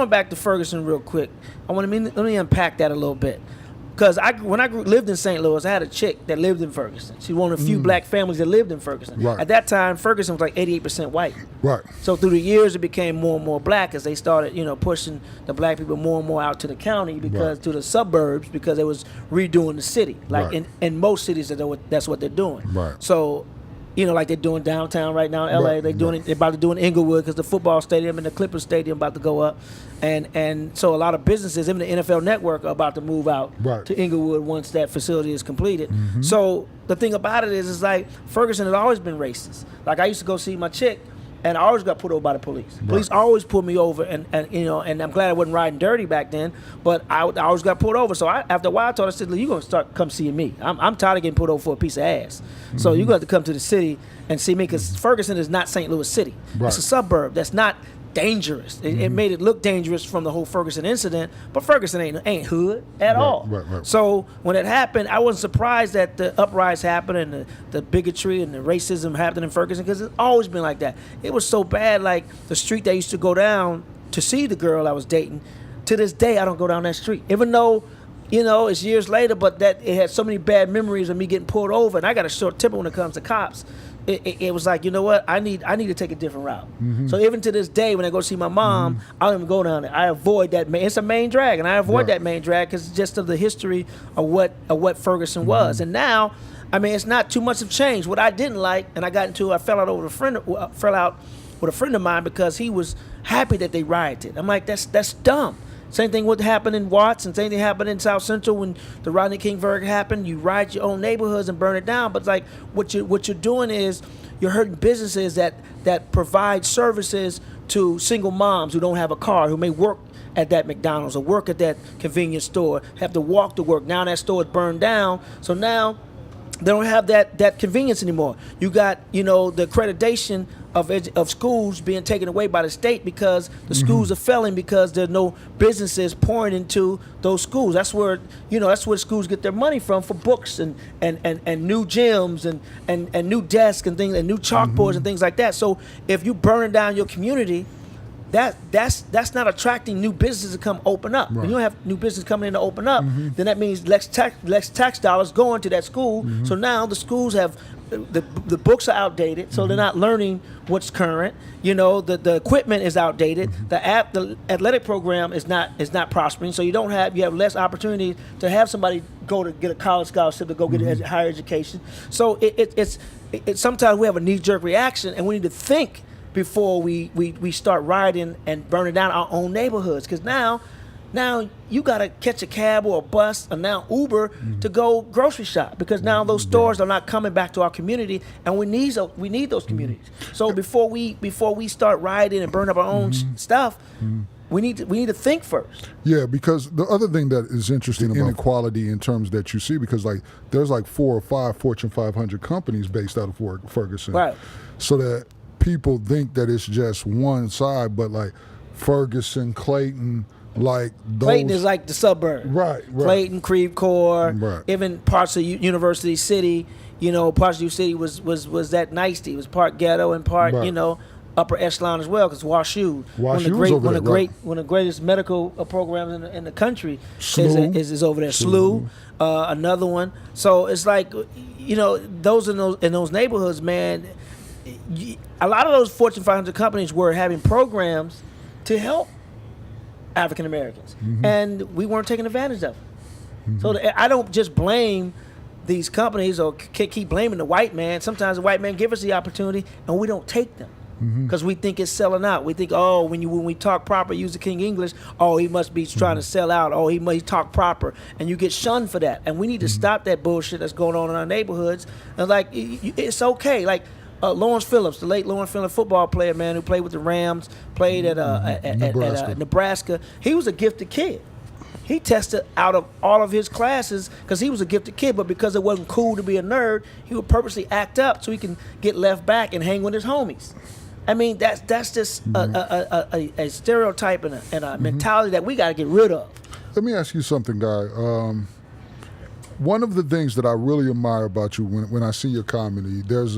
back to Ferguson real quick. Let me unpack that a little bit. Because when I lived in St. Louis, I had a chick that lived in Ferguson. She was one of the few black families that lived in Ferguson. Right. At that time, Ferguson was like 88% white. Right. So through the years, it became more and more black as they started, pushing the black people more and more out to the county to the suburbs because they was redoing the city. Like in most cities, that's what they're doing. Right. So, like they're doing downtown right now in LA. They're about to do in Inglewood because the football stadium and the Clippers stadium about to go up. And so a lot of businesses, even the NFL Network, are about to move out to Inglewood once that facility is completed. Mm-hmm. So the thing about it is like Ferguson has always been racist. Like I used to go see my chick, and I always got put over by the police. Police always pulled me over, and I'm glad I wasn't riding dirty back then, but I always got pulled over. So after a while, I told her, I said, you're going to come seeing me. I'm tired of getting pulled over for a piece of ass. Mm-hmm. So you're going to have to come to the city and see me, because Ferguson is not St. Louis City. Right. It's a suburb that's not dangerous. It made it look dangerous from the whole Ferguson incident, but Ferguson ain't hood at all. Right. So when it happened, I wasn't surprised that the uprise happened and the bigotry and the racism happened in Ferguson, because it's always been like that. It was so bad, like the street that I used to go down to see the girl I was dating, to this day I don't go down that street, even though it's years later, but that it had so many bad memories of me getting pulled over, and I got a short temper when it comes to cops. It was like, you know what, I need to take a different route. Mm-hmm. So even to this day, when I go see my mom, I don't even go down there. I avoid that. It's a main drag, and I avoid that main drag because it's just of the history of what Ferguson was. And now, it's not too much of change. What I didn't like, and I fell out with a friend of mine because he was happy that they rioted. I'm like, that's dumb. Same thing would happen in Watts, and same thing happened in South Central when the Rodney King verdict happened. You riot your own neighborhoods and burn it down. But it's like what you're doing is you're hurting businesses that provide services to single moms who don't have a car, who may work at that McDonald's or work at that convenience store, have to walk to work. Now that store is burned down, so now they don't have that convenience anymore. You got the accreditation of schools being taken away by the state because the schools are failing because there's no businesses pouring into those schools. That's where schools get their money from for books and new gyms and new desks and things and new chalkboards and things like that. So if you burn down your community, that's not attracting new businesses to come open up. Right. When you don't have new business coming in to open up, then that means less tax dollars going to that school. So now the schools have the books are outdated, so they're not learning what's current. The equipment is outdated. The athletic program is not prospering. So you have less opportunity to have somebody go to get a college scholarship to go get a higher education. So it's sometimes we have a knee-jerk reaction, and we need to think before we start rioting and burning down our own neighborhoods. Because now you got to catch a cab or a bus or now Uber to go grocery shop, because now those stores are not coming back to our community, and we need those communities. So before we start rioting and burn up our own stuff, we need to think first. Yeah, because the other thing that is interesting about inequality in terms that you see, because there's 4 or 5 Fortune 500 companies based out of Ferguson. Right. So that people think that it's just one side, but Ferguson, Clayton, Clayton is like the suburb. Right. Clayton, Creve Coeur, even parts of University City. Parts of City was that nicety. It was part ghetto and part upper echelon as well, because WashU, one of the greatest medical programs in the country, is over there. SLU, another one. So it's like those in those neighborhoods, man. a lot of those Fortune 500 companies were having programs to help African Americans, and we weren't taking advantage of it. So I don't just blame these companies or keep blaming the white man. Sometimes the white man give us the opportunity, and we don't take them because we think it's selling out. We think, oh, when we talk proper, use the King English, oh, he must be trying to sell out. Oh, he must talk proper, and you get shunned for that. And we need to stop that bullshit that's going on in our neighborhoods. And like, it's okay. Like Lawrence Phillips, the late Lawrence Phillips football player, man, who played with the Rams, played at Nebraska. He was a gifted kid. He tested out of all of his classes because he was a gifted kid, but because it wasn't cool to be a nerd, he would purposely act up so he can get left back and hang with his homies. I mean, that's just a stereotype and a mentality that we got to get rid of. Let me ask you something, Guy. One of the things that I really admire about you when I see your comedy, there's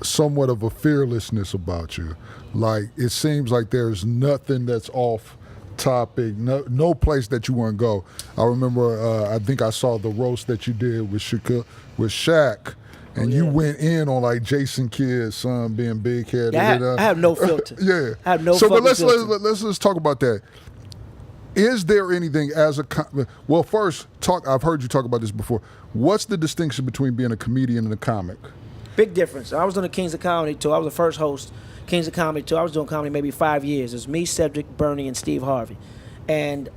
somewhat of a fearlessness about you. Like, it seems like there's nothing that's off topic, no place that you want to go. I remember, I think I saw the roast that you did with Shaq, and you went in on like Jason Kidd's son being big headed. Yeah, I have no filter. Yeah, I have no. So, but filter. let's talk about that. Is there anything well? First, I've heard you talk about this before. What's the distinction between being a comedian and a comic? Big difference. I was on the Kings of Comedy tour. I was the first host. Kings of Comedy tour. I was doing comedy maybe 5 years. It was me, Cedric, Bernie, and Steve Harvey. And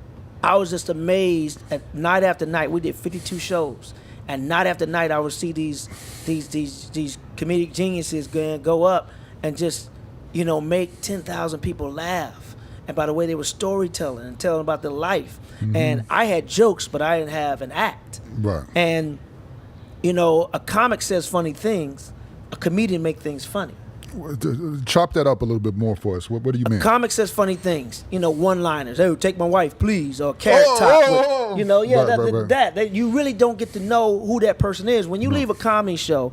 I was just amazed at night after night. We did 52 shows. And night after night I would see these comedic geniuses go up and just, make 10,000 people laugh. And by the way, they were storytelling and telling about their life. And I had jokes, but I didn't have an act. Right. And, a comic says funny things. A comedian make things funny. Chop that up a little bit more for us. What do you mean? A comic says funny things. One-liners. Hey, take my wife, please. Or Carrot Top. That you really don't get to know who that person is. When you leave a comedy show,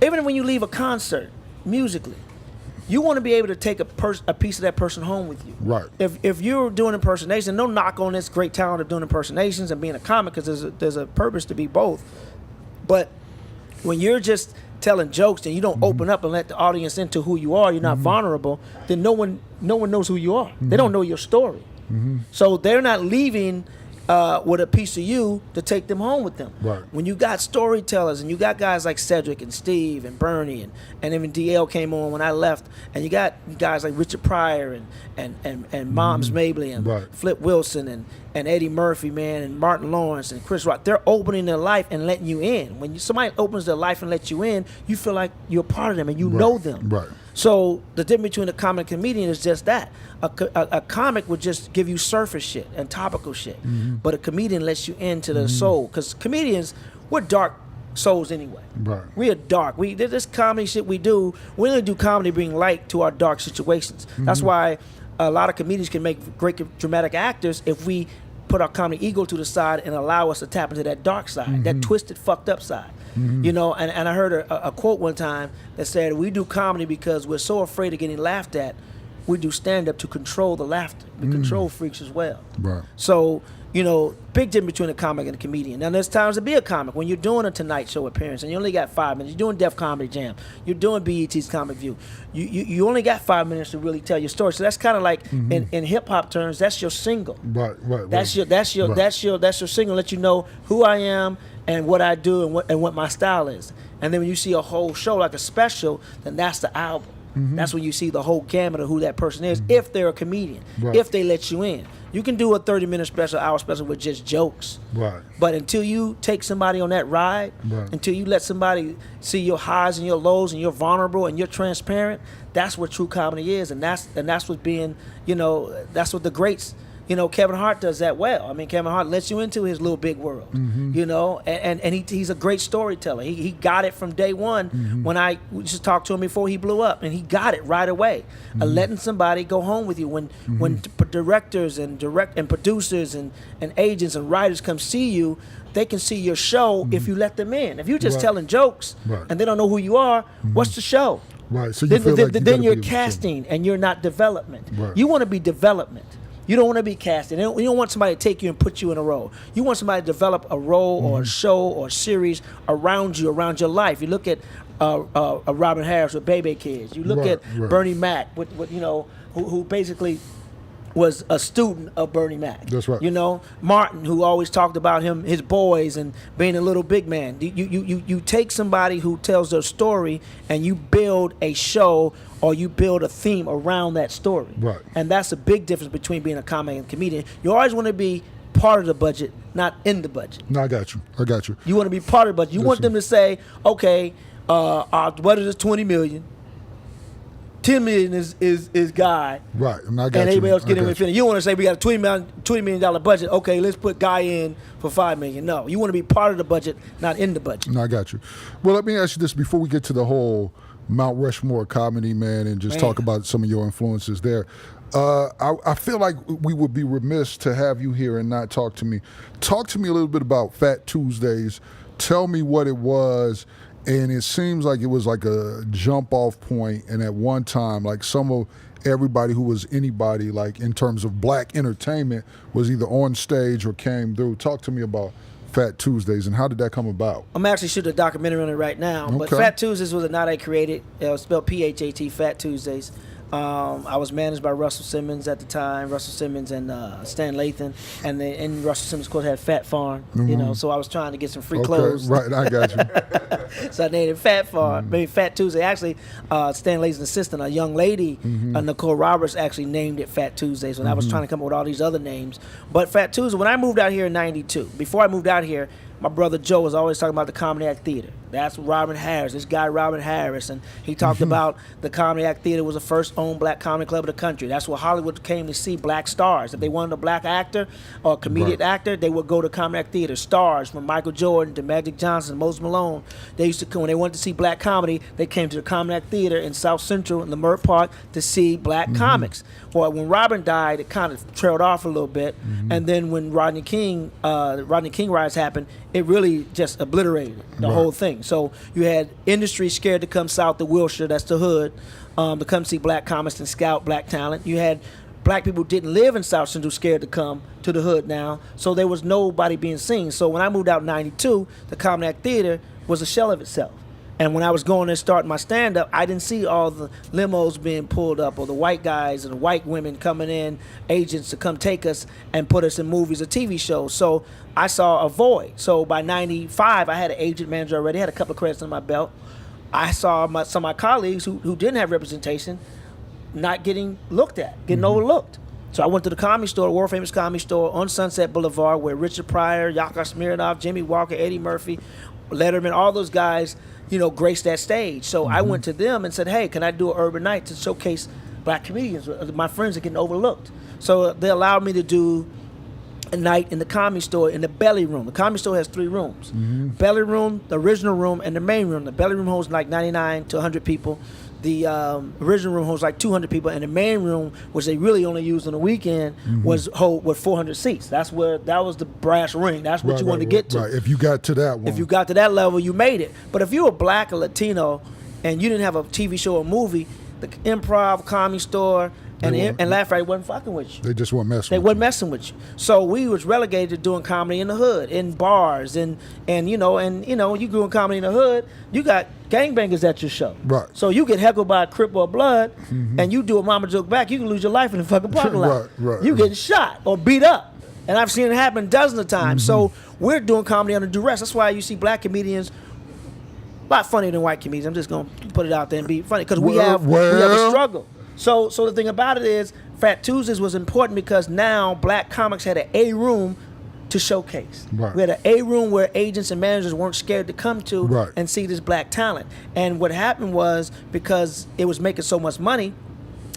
even when you leave a concert, musically, you want to be able to take a piece of that person home with you. Right. If you're doing impersonation, no knock on this great talent of doing impersonations and being a comic, because there's a purpose to be both. But when you're just telling jokes and you don't open up and let the audience into who you are, you're not vulnerable, then no one knows who you are. They don't know your story. So they're not leaving with a piece of you to take them home with them. Right. When you got storytellers and you got guys like Cedric and Steve and Bernie and even DL came on when I left, and you got guys like Richard Pryor and Moms Mabley and Flip Wilson and Eddie Murphy, man, and Martin Lawrence and Chris Rock. They're opening their life and letting you in. When somebody opens their life and lets you in, you feel like you're a part of them and you know them. Right. So the difference between a comic and comedian is just that. A comic would just give you surface shit and topical shit, but a comedian lets you into the soul. Because comedians, we're dark souls anyway. Right. We are dark. This comedy shit we do, we only do comedy being light to our dark situations. That's why a lot of comedians can make great dramatic actors if we put our comedy ego to the side and allow us to tap into that dark side, that twisted, fucked up side. And I heard a quote one time that said, we do comedy because we're so afraid of getting laughed at, we do stand-up to control the laughter. We control freaks as well. Right. So, big difference between a comic and a comedian. Now, there's times to be a comic. When you're doing a Tonight Show appearance and you only got 5 minutes, you're doing Def Comedy Jam, you're doing BET's Comic View, you only got 5 minutes to really tell your story. So that's kind of like, in hip-hop terms, that's your single. Right. That's your single. Let you know who I am and what I do and what my style is. And then when you see a whole show like a special, then that's the album. That's when you see the whole gamut of who that person is, if they're a comedian, if they let you in. You can do a 30-minute special, hour special with just jokes. Right. But until you take somebody on that ride, until you let somebody see your highs and your lows and you're vulnerable and you're transparent, that's what true comedy is. And that's what being, that's what the greats, Kevin Hart does that well. I mean, Kevin Hart lets you into his little big world, and he's a great storyteller. He got it from day one when I just talked to him before he blew up, and he got it right away. Letting somebody go home with you when directors and producers and agents and writers come see you, they can see your show if you let them in. If you're just telling jokes and they don't know who you are, what's the show? Right. So then you're casting and you're not development. Right. You want to be development. You don't want to be casting. You don't want somebody to take you and put you in a role. You want somebody to develop a role or a show or a series around you, around your life. You look at Robin Harris with Baby Kids. You look at right. Bernie Mac, who basically was a student of Bernie Mac. That's right. You know, Martin, who always talked about his boys and being a little big man. You take somebody who tells their story and you build a show or you build a theme around that story. Right. And that's a big difference between being a comic and a comedian. You always want to be part of the budget, not in the budget. No, I got you. You want to be part of the budget. You want them to say, okay, our budget is $20 million. $10 million is Guy. Right, and everybody else get in with it. You want to say we got a $20 million budget. Okay, let's put Guy in for $5 million. No, you want to be part of the budget, not in the budget. No, I got you. Well, let me ask you this before we get to the whole Mount Rushmore comedy, man, and just talk about some of your influences there. I feel like we would be remiss to have you here and not talk to me. Talk to me a little bit about Fat Tuesdays. Tell me what it was. And it seems like it was like a jump off point, and at one time, like some of everybody who was anybody, like in terms of black entertainment, was either on stage or came through. Talk to me about Fat Tuesdays and how did that come about? I'm actually shooting a documentary on it right now. Okay. But Fat Tuesdays was a night I created. It was spelled PHAT, Fat Tuesdays. I was managed by Russell Simmons at the time, Russell Simmons and Stan Lathan, and Russell Simmons, of course, had Fat Farm, you know, so I was trying to get some free clothes. Right, I got you. So I named it Fat Farm, maybe Fat Tuesday. Actually, Stan Lathan's assistant, a young lady, Nicole Roberts, actually named it Fat Tuesdays when I was trying to come up with all these other names. But Fat Tuesday, when I moved out here in '92, before I moved out here, my brother Joe was always talking about the Comedy Act Theater. That's Robin Harris, this guy Robin Harris, and he talked about the Comedy Act Theater was the first owned black comedy club in the country. That's where Hollywood came to see black stars. If they wanted a black actor or a comedic actor, they would go to Comedy Act Theater. Stars from Michael Jordan to Magic Johnson, Moses Malone. They used to come when they wanted to see black comedy. They came to the Comedy Act Theater in South Central in Leimert Park to see black comics. Well, when Robin died, it kind of trailed off a little bit, and then when Rodney King riots happened, it really just obliterated the whole thing. So you had industry scared to come south to Wilshire, that's the hood, to come see black comics and scout black talent. You had black people who didn't live in South Central scared to come to the hood now, so there was nobody being seen. So when I moved out in '92, the Comedy Act Theater was a shell of itself. And when I was going and starting my stand-up, I didn't see all the limos being pulled up or the white guys and the white women coming in, agents to come take us and put us in movies or TV shows. So I saw a void. So by '95, I had an agent manager already, had a couple of credits on my belt. I saw some of my colleagues who didn't have representation not getting looked at, getting overlooked. So I went to the Comedy Store, the world famous Comedy Store on Sunset Boulevard, where Richard Pryor, Yakov Smirnoff, Jimmy Walker, Eddie Murphy, Letterman, all those guys, graced that stage. So I went to them and said, hey, can I do an urban night to showcase black comedians? My friends are getting overlooked. So they allowed me to do a night in the Comedy Store in the Belly Room. The Comedy Store has 3 rooms. Belly Room, the original room, and the main room. The Belly Room holds like 99 to 100 people. The original room holds like 200 people, and the main room, which they really only used on the weekend, was 400 seats. That was the brass ring. That's what you wanted to get to. Right. If you got to that one. If you got to that level, you made it. But if you were black or Latino, and you didn't have a TV show or movie, the Improv, Comedy Store, and Laugh Factory wasn't fucking with you. They just weren't messing. They wasn't messing with you. So we was relegated to doing comedy in the hood, in bars, and you grew in comedy in the hood. You got gangbangers at your show. Right. So you get heckled by a Crip or Blood, and you do a mama joke back, you can lose your life in the fucking parking lot. Right. You getting shot or beat up. And I've seen it happen dozens of times. So we're doing comedy under duress. That's why you see black comedians a lot funnier than white comedians. I'm just gonna put it out there and be funny because we have a struggle. So the thing about it is, Fat Tuesdays was important because now black comics had an A room to showcase. Right. We had an A room where agents and managers weren't scared to come to and see this black talent. And what happened was, because it was making so much money,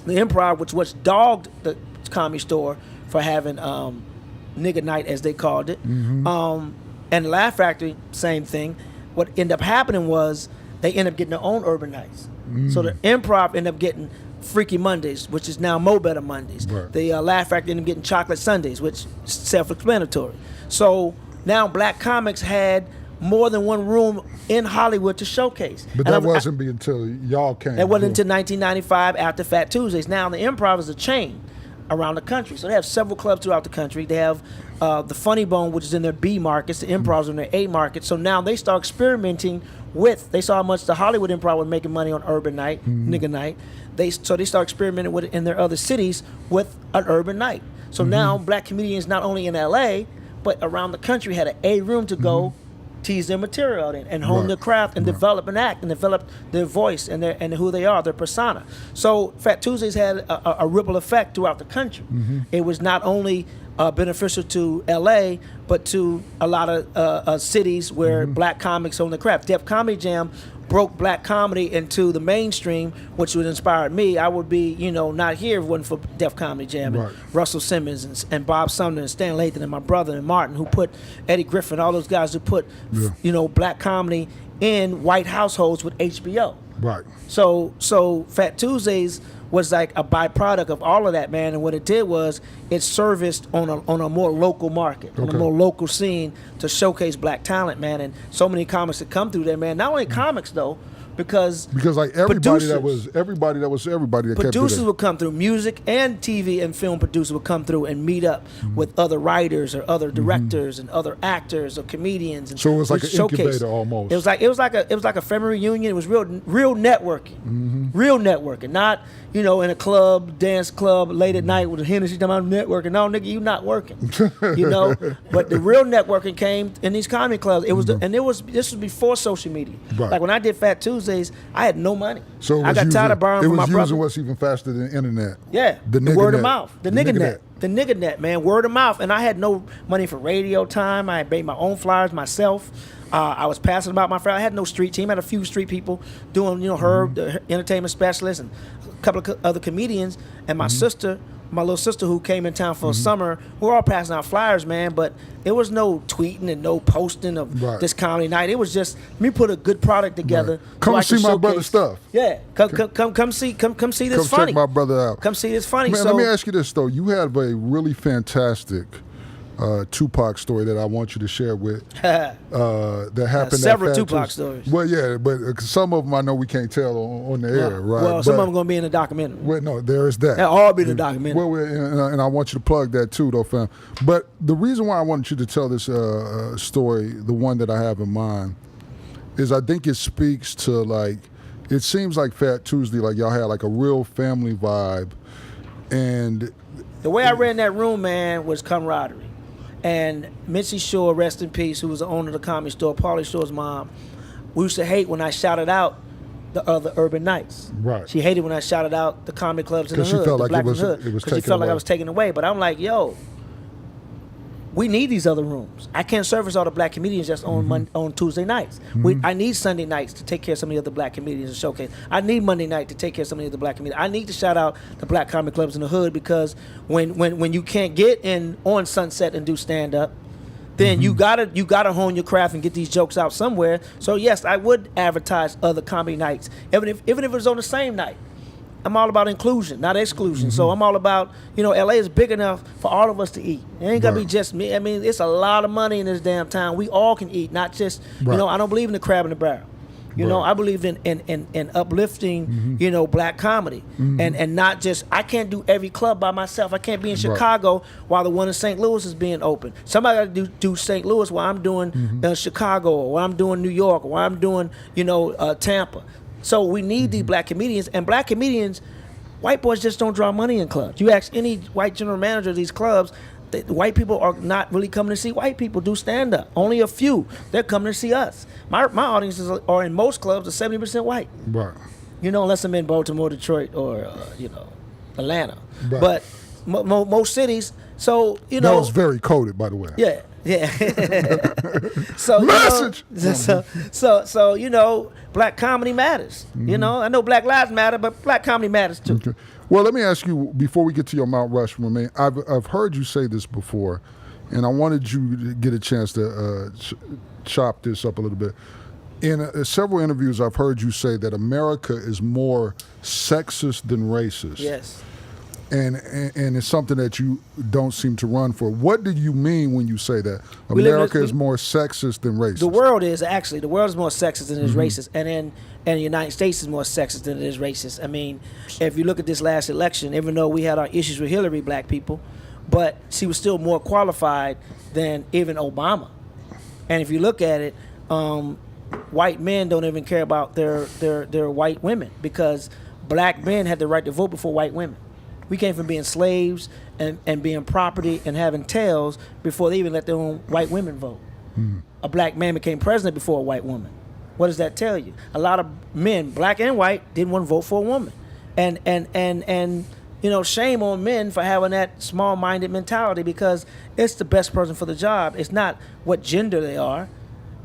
the Improv, which dogged the Comedy Store for having nigga night, as they called it, and Laugh Factory, same thing. What ended up happening was they ended up getting their own urban nights. So the Improv ended up getting Freaky Mondays, which is now Mo Better Mondays. Right. The Laugh Factory ended up getting Chocolate Sundays, which is self-explanatory. So now black comics had more than one room in Hollywood to showcase. But that wasn't until y'all came. That wasn't until 1995 after Fat Tuesdays. Now the Improv is a chain. around the country. So they have several clubs throughout the country. They have the Funny Bone, which is in their B markets, the Improv's in their A markets. So now they start experimenting with, they saw how much the Hollywood Improv was making money on Urban Night, Nigga Night. So they start experimenting with it in their other cities with an urban night. So now black comedians, not only in LA, but around the country, had an A room to go tease their material out in and hone their craft and develop an act and develop their voice and who they are, their persona. So Fat Tuesdays had a ripple effect throughout the country. It was not only beneficial to LA, but to a lot of cities where black comics own the craft. Def Comedy Jam broke black comedy into the mainstream, which would inspire me. I would be, not here if it wasn't for Def Comedy Jam and Russell Simmons and Bob Sumner and Stan Lathan and my brother and Martin, who put Eddie Griffin, all those guys who put, black comedy in white households with HBO. Right. So Fat Tuesdays was like a byproduct of all of that, man. And what it did was it serviced on a more local market, on a more local scene to showcase black talent, man. And so many comics that come through there, man. Not only comics though, because like everybody that kept producers would come through, music and TV and film producers would come through and meet up with other writers or other directors and other actors or comedians. And so it was like an incubator almost. It was like a family reunion. It was real networking, real networking. Not in a club, dance club late at night with a Hennessy talking about networking. No, nigga, you not working. But the real networking came in these comedy clubs. It was this was before social media. Right. Like when I did Fat Tuesdays, I had no money. So I got tired of borrowing from my brother. It was using what's even faster than the internet. Yeah, the word of mouth, the nigga net. The nigga net, man, word of mouth. And I had no money for radio time. I made my own flyers myself. I was passing about my friend. I had no street team. I had a few street people doing, Herb, the entertainment specialist, and a couple of other comedians. And my sister, my little sister who came in town for a summer, we were all passing out flyers, man. But there was no tweeting and no posting of this comedy night. It was just me put a good product together. Come see my brother's stuff. Yeah, come see this funny. Come check my brother out. Come see this funny. Man, let me ask you this though. You have a really fantastic Tupac story that I want you to share with that happened. Several Tupac stories. Well, yeah, but some of them I know we can't tell on the air, right? Well, some of them going to be in the documentary. Well, no, there is that. They'll all be in the documentary. Well, and I want you to plug that too, though, fam. But the reason why I wanted you to tell this story, the one that I have in mind, is I think it speaks to it seems like Fat Tuesday, like y'all had like a real family vibe, and the way I ran that room, man, was camaraderie. And Mitzi Shore, rest in peace, who was the owner of the comedy store, Pauly Shore's mom, we used to hate when I shouted out the other urban nights. Right. She hated when I shouted out the comedy clubs in the hood. Because she felt like it was taken away. Because she felt like I was taken away. But I'm like, yo, we need these other rooms. I can't service all the black comedians just on Tuesday nights. I need Sunday nights to take care of some of the other black comedians and showcase. I need Monday night to take care of some of the other black comedians. I need to shout out the black comedy clubs in the hood, because when you can't get in on Sunset and do stand up, then you gotta hone your craft and get these jokes out somewhere. So yes, I would advertise other comedy nights, even if it was on the same night. I'm all about inclusion, not exclusion. So I'm all about, LA is big enough for all of us to eat. It ain't gotta be just me. I mean, it's a lot of money in this damn town. We all can eat, not just, I don't believe in the crab in the barrel. I believe in uplifting, black comedy. And not just, I can't do every club by myself. I can't be in Chicago while the one in St. Louis is being open. Somebody got to do St. Louis while I'm doing Chicago, or while I'm doing New York, or while I'm doing, Tampa. So we need these black comedians, and black comedians, white boys just don't draw money in clubs. You ask any white general manager of these clubs, the white people are not really coming to see white people do stand-up. Only a few. They're coming to see us. My audiences are in most clubs are 70% white. Right. Unless I'm in Baltimore, Detroit, or, Atlanta. Right. But most cities, so, That was very coded, by the way. Yeah. So message. So black comedy matters. I know Black Lives Matter, but black comedy matters too. Okay. Well, let me ask you before we get to your Mount Rushmore, man. I've heard you say this before, and I wanted you to get a chance to chop this up a little bit. In several interviews, I've heard you say that America is more sexist than racist. Yes. and it's something that you don't seem to run for. What do you mean when you say that America is more sexist than racist? The world is more sexist than it is racist, and the United States is more sexist than it is racist. I mean, if you look at this last election, even though we had our issues with Hillary, black people, but she was still more qualified than even Obama. And if you look at it, white men don't even care about their white women, because black men had the right to vote before white women. We came from being slaves and being property and having tails before they even let their own white women vote. A black man became president before a white woman. What does that tell you? A lot of men, black and white, didn't want to vote for a woman. And you know, shame on men for having that small-minded mentality, because it's the best person for the job. It's not what gender they are.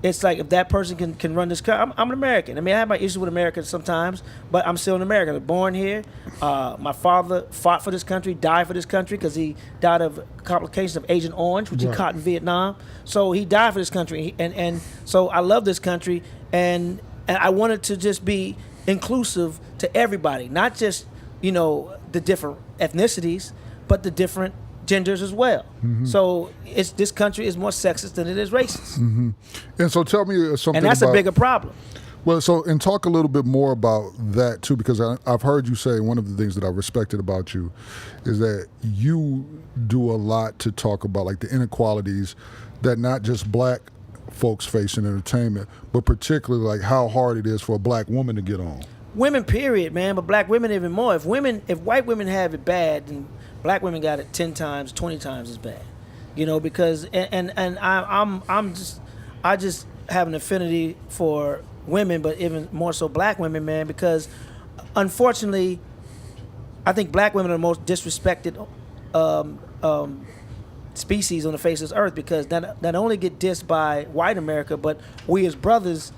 It's like, if that person can run this country. I'm an American. I mean, I have my issues with Americans sometimes, but I'm still an American. I was born here. My father fought for this country, died for this country, because he died of complications of Agent Orange, which he caught in Vietnam. So he died for this country, and so I love this country, and I wanted to just be inclusive to everybody, not just, you know, the different ethnicities, but the different genders as well. So this country is more sexist than it is racist. And so tell me something, and that's a bigger problem. Well, so, and talk a little bit more about that too, because I've heard you say one of the things that I respected about you is that you do a lot to talk about like the inequalities that not just black folks face in entertainment, but particularly like how hard it is for a black woman to get on. Women, period, man, but black women even more. If white women have it bad, then black women got it 10 times, 20 times as bad. You know, because I just have an affinity for women, but even more so black women, man, because unfortunately, I think black women are the most disrespected species on the face of this earth, because not only get dissed by white America, but we as brothers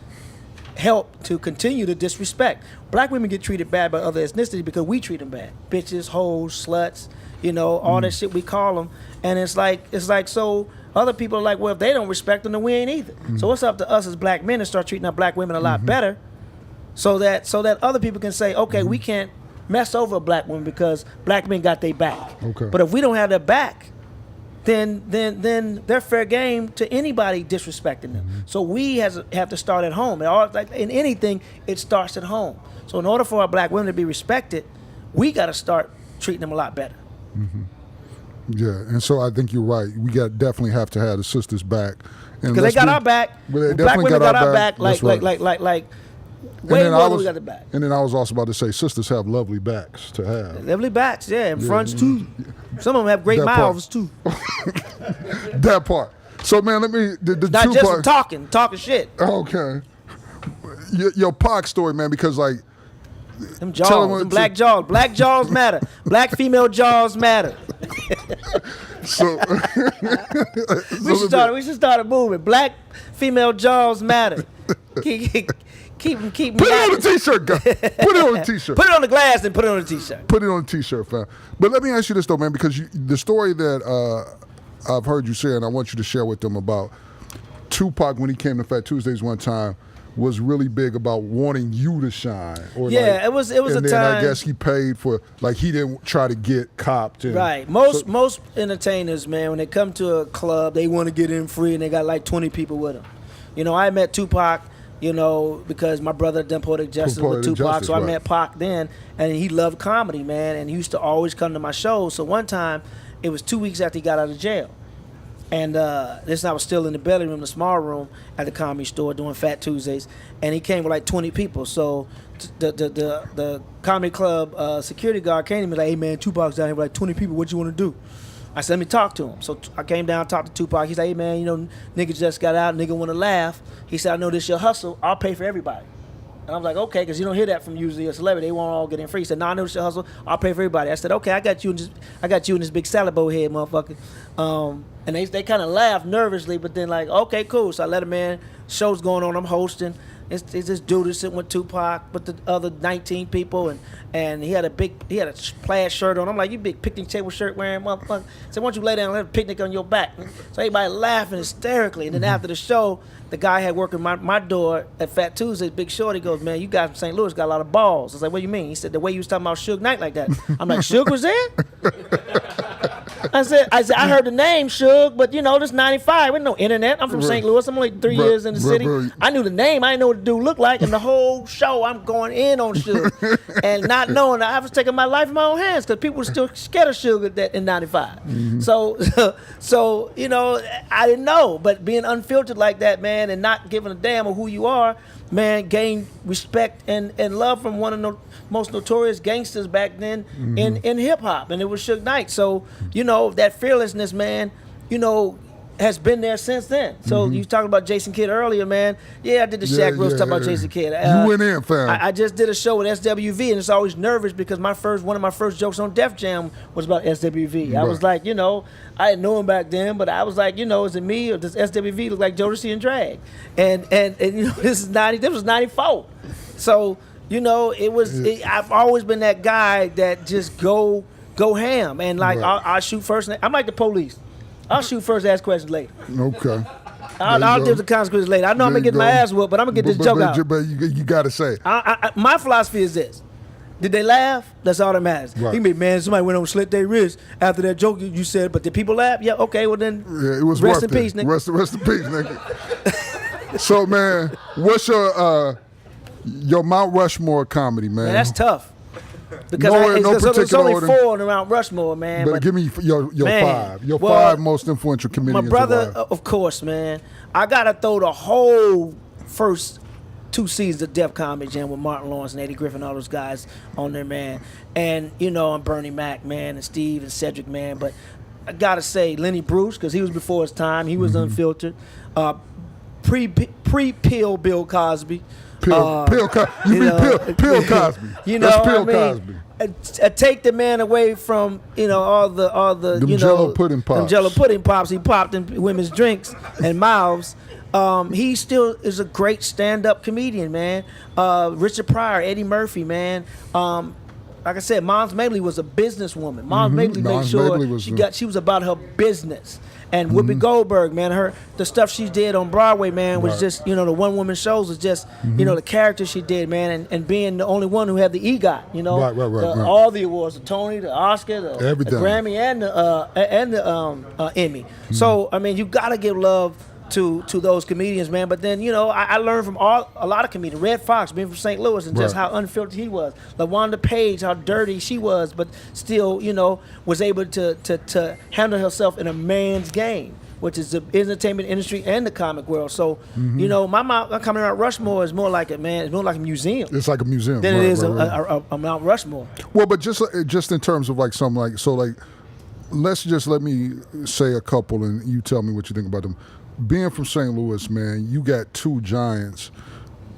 help to continue to disrespect. Black women get treated bad by other ethnicities because we treat them bad. Bitches, hoes, sluts, you know, all that shit we call them. And it's like, so other people are like, well, if they don't respect them, then we ain't either. So it's up to us as black men to start treating our black women a lot better, so that other people can say, okay, we can't mess over a black woman because black men got their back. Okay. But if we don't have their back, then they're fair game to anybody disrespecting them. So we have to start at home. Like in anything, it starts at home. So in order for our black women to be respected, we got to start treating them a lot better. Yeah, and so I think you're right. We definitely have to have the sisters back, because they got our back. Black women got our back. Like way more than we got the back. And then I was also about to say, sisters have lovely backs to have. Lovely backs, yeah, and fronts too. Some of them have great mouths too. That part. So man, let me not just from talking shit. Okay. Your Pac story, man, because like them jaws, them black jaws matter. Black female jaws matter. So we should start a movement. Black female jaws matter. Keep put it on the t-shirt, guy. Put it on the t-shirt. Put it on the glass and put it on the t-shirt. Put it on the t-shirt, fam. But let me ask you this though, man, because the story that I've heard you say, and I want you to share with them about Tupac when he came to Fat Tuesdays one time, was really big about wanting you to shine. Or yeah, like, it was and a then time. I guess he paid for, like, he didn't try to get copped. Right. Most entertainers, man, when they come to a club, they want to get in free, and they got like 20 people with them. You know, I met Tupac, you know, because my brother done Poetic Justice with Tupac, so I met Pac then, and he loved comedy, man, and he used to always come to my shows. So one time, it was 2 weeks after he got out of jail. And I was still in the belly room, the small room at the Comedy Store doing Fat Tuesdays, and he came with like 20 people. So the comedy club security guard came to me like, "Hey man, Tupac's down here with like 20 people. What you want to do?" I said, "Let me talk to him." So I came down, talked to Tupac. He said, "Hey man, you know, nigga just got out. Nigga want to laugh." He said, "I know this your hustle. I'll pay for everybody." And I was like, okay, because you don't hear that from usually a celebrity. They won't all get in free. He said, "Nah, I know this your hustle. I'll pay for everybody." I said, "Okay, I got you in this big salad bowl head, motherfucker." And they kind of laughed nervously, but then like, okay, cool. So I let him in. Show's going on. I'm hosting. It's this dude that's sitting with Tupac, with the other 19 people, and he had a plaid shirt on. I'm like, you big picnic table shirt wearing motherfucker. So why don't you lay down and have a picnic on your back? So everybody laughing hysterically. And then after the show, the guy had working my door at Fat Tuesday, Big Short. He goes, man, you guys from St. Louis got a lot of balls. I was like, what do you mean? He said, the way you was talking about Suge Knight like that. I'm like, Suge was there? I said, I heard the name Suge, but this 95. There's no internet. I'm from St. Louis. I'm only 3 years in the city. I knew the name. I didn't know what the dude looked like. And the whole show, I'm going in on Suge. And not knowing that I was taking my life in my own hands because people were still scared of Suge in 95. So, I didn't know. But being unfiltered like that, man, and not giving a damn of who you are, man, gained respect and love from one of the most notorious gangsters back then in hip-hop, and it was Suge Knight. So, that fearlessness, man, has been there since then. So you talking about Jason Kidd earlier, man. Yeah, I did the Shaq Rose talking about Jason Kidd. You went in, fam. I just did a show with SWV, and it's always nervous because one of my first jokes on Def Jam was about SWV. I was like, I didn't know him back then, but I was like, is it me or does SWV look like Jodeci and Drag? And this was 94. So, it was. I've always been that guy that just go ham, and like I'll shoot first. I'm like the police. I'll shoot first, ask questions later. Okay. I'll deal with the consequences later. I know I'm going to get my ass whooped, but I'm going to get this joke out. But you got to say. My philosophy is this. Did they laugh? That's all that matters. Right. You can be, man, somebody went on and slit their wrist after that joke you said, but did people laugh? Yeah, okay, well then, it was rest worth in peace, nigga. Rest in peace, nigga. So, man, what's your Mount Rushmore comedy, man? Man, that's tough. Because there's only four in Mount Rushmore, man. But give me your five. Your five most influential comedians. My brother, of course, man. I got to throw the whole first 2 seasons of Def Comedy Jam with Martin Lawrence and Eddie Griffin, all those guys on there, man. And, and Bernie Mac, man, and Steve and Cedric, man. But I got to say Lenny Bruce, because he was before his time. He was unfiltered. Pre-pill Bill Cosby. Pill Cosby. That's Pill Cosby. Take the man away from all the Jello pudding pops. Them Jello pudding pops he popped in women's drinks and mouths. He still is a great stand-up comedian, man. Richard Pryor, Eddie Murphy, man. Like I said, Moms Mabley was a businesswoman. Moms Mabley made sure she was about her business. And Whoopi Goldberg, man, the stuff she did on Broadway, man, was just, the one-woman shows was just, the character she did, man, and being the only one who had the EGOT, Right. all the awards, the Tony, the Oscar, the Grammy, and the Emmy. So, I mean, you got to give love to those comedians, man. But then, I learned from a lot of comedians. Red Fox, being from St. Louis, and just how unfiltered he was. LaWanda Page, how dirty she was, but still, was able to handle herself in a man's game, which is the entertainment industry and the comic world. So, my coming out Rushmore is more like it's more like a museum. It's like a museum. Than it is a Mount Rushmore. Well, but just in terms of like something like, so like, let me say a couple and you tell me what you think about them. Being from St. Louis, man, you got 2 giants,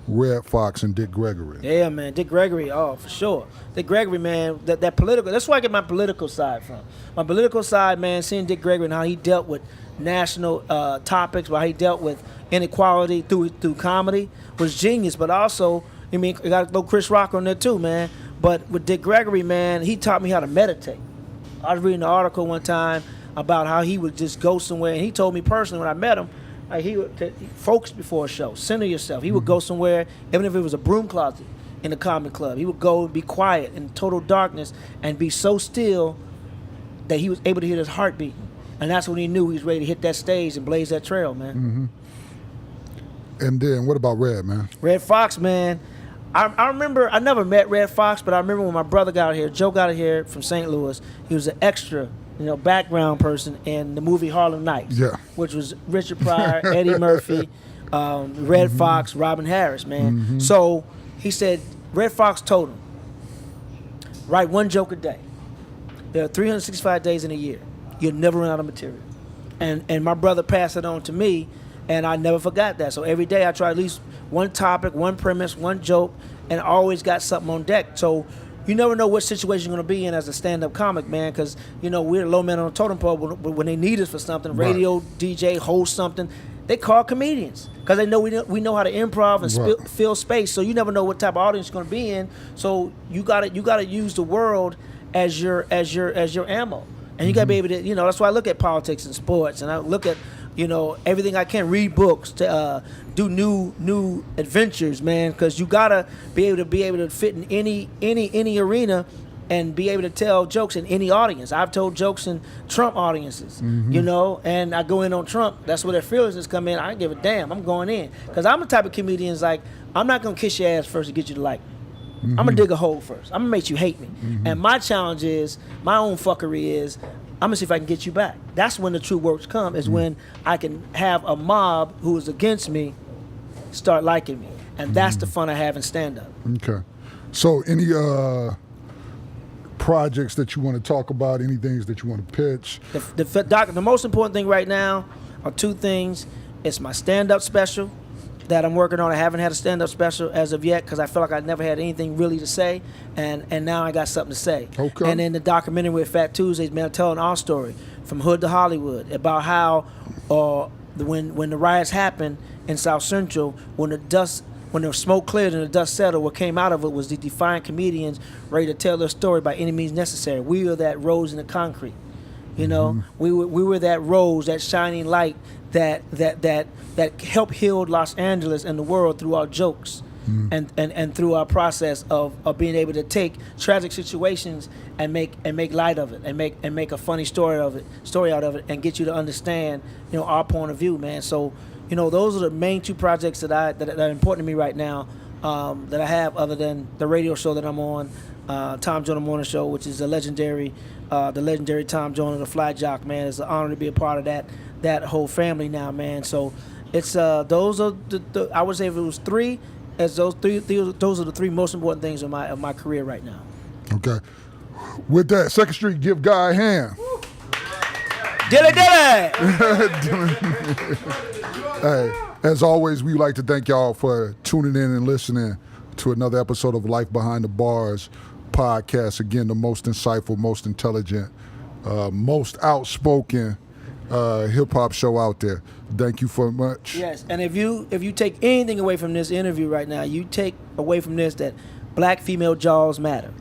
Red Fox and Dick Gregory. Yeah, man, Dick Gregory, for sure. Dick Gregory, man, that political, that's where I get my political side from. My political side, man, seeing Dick Gregory and how he dealt with national topics, how he dealt with inequality through comedy was genius. But also, I got to throw Chris Rock on there too, man. But with Dick Gregory, man, he taught me how to meditate. I was reading an article one time about how he would just go somewhere, and he told me personally when I met him, he would focus before a show, center yourself. He would go somewhere, even if it was a broom closet in a comedy club. He would go and be quiet in total darkness and be so still that he was able to hear his heart beating. And that's when he knew he was ready to hit that stage and blaze that trail, man. And then what about Red, man? Red Fox, man. I remember, I never met Red Fox, but I remember when my brother got out here, Joe got out here from St. Louis, he was an extra background person in the movie Harlem Nights, which was Richard Pryor, Eddie Murphy, Red Fox, Robin Harris, man. So he said, Red Fox told him, write 1 joke a day. There are 365 days in a year. You'll never run out of material. And my brother passed it on to me, and I never forgot that. So every day I try at least 1 topic, 1 premise, 1 joke, and always got something on deck. So you never know what situation you're going to be in as a stand-up comic, man, because, we're the low man on the totem pole, but when they need us for something, radio, DJ, host something, they call comedians because they know we know how to improv and fill space. So you never know what type of audience you're going to be in. So you gotta use the world as your ammo, and you gotta be able to, that's why I look at politics and sports, and I look at everything I can, read books, to do new adventures, man, because you gotta be able to fit in any arena and be able to tell jokes in any audience. I've told jokes in Trump audiences, and I go in on Trump. That's where their feelings come in. I don't give a damn. I'm going in because I'm the type of comedian like, I'm not gonna kiss your ass first to get you to like me. I'm gonna dig a hole first. I'm gonna make you hate me. And my challenge is, my own fuckery is, I'm gonna see if I can get you back. That's when the true works come, is when I can have a mob who is against me start liking me. And that's the fun I have in stand-up. Okay. So any projects that you want to talk about, any things that you want to pitch? The most important thing right now are two things. It's my stand-up special that I'm working on. I haven't had a stand-up special as of yet because I feel like I never had anything really to say, and now I got something to say. Okay. And then the documentary with Fat Tuesdays, man, telling our story from hood to Hollywood about how when the riots happened in South Central, when the smoke cleared and the dust settled, what came out of it was the defiant comedians ready to tell their story by any means necessary. We were that rose in the concrete. We were that rose, that shining light that helped heal Los Angeles and the world through our jokes and through our process of being able to take tragic situations and make light of it and make a funny story out of it and get you to understand our point of view, man. So those are the main two projects that are important to me right now, that I have, other than the radio show that I'm on, Tom Joyner Morning Show, which is the legendary Tom Joyner, the Fly Jock, man. It's an honor to be a part of that whole family now, man. So it's those are the I would say, if it was three, those are the three most important things of my career right now. Okay. With that, 2nd Street, give Guy a hand. Did it! Hey, as always, we like to thank y'all for tuning in and listening to another episode of Life Behind the Bars podcast. Again, the most insightful, most intelligent, most outspoken hip-hop show out there. Thank you so much. Yes, and if you take anything away from this interview right now, you take away from this that black female jaws matter.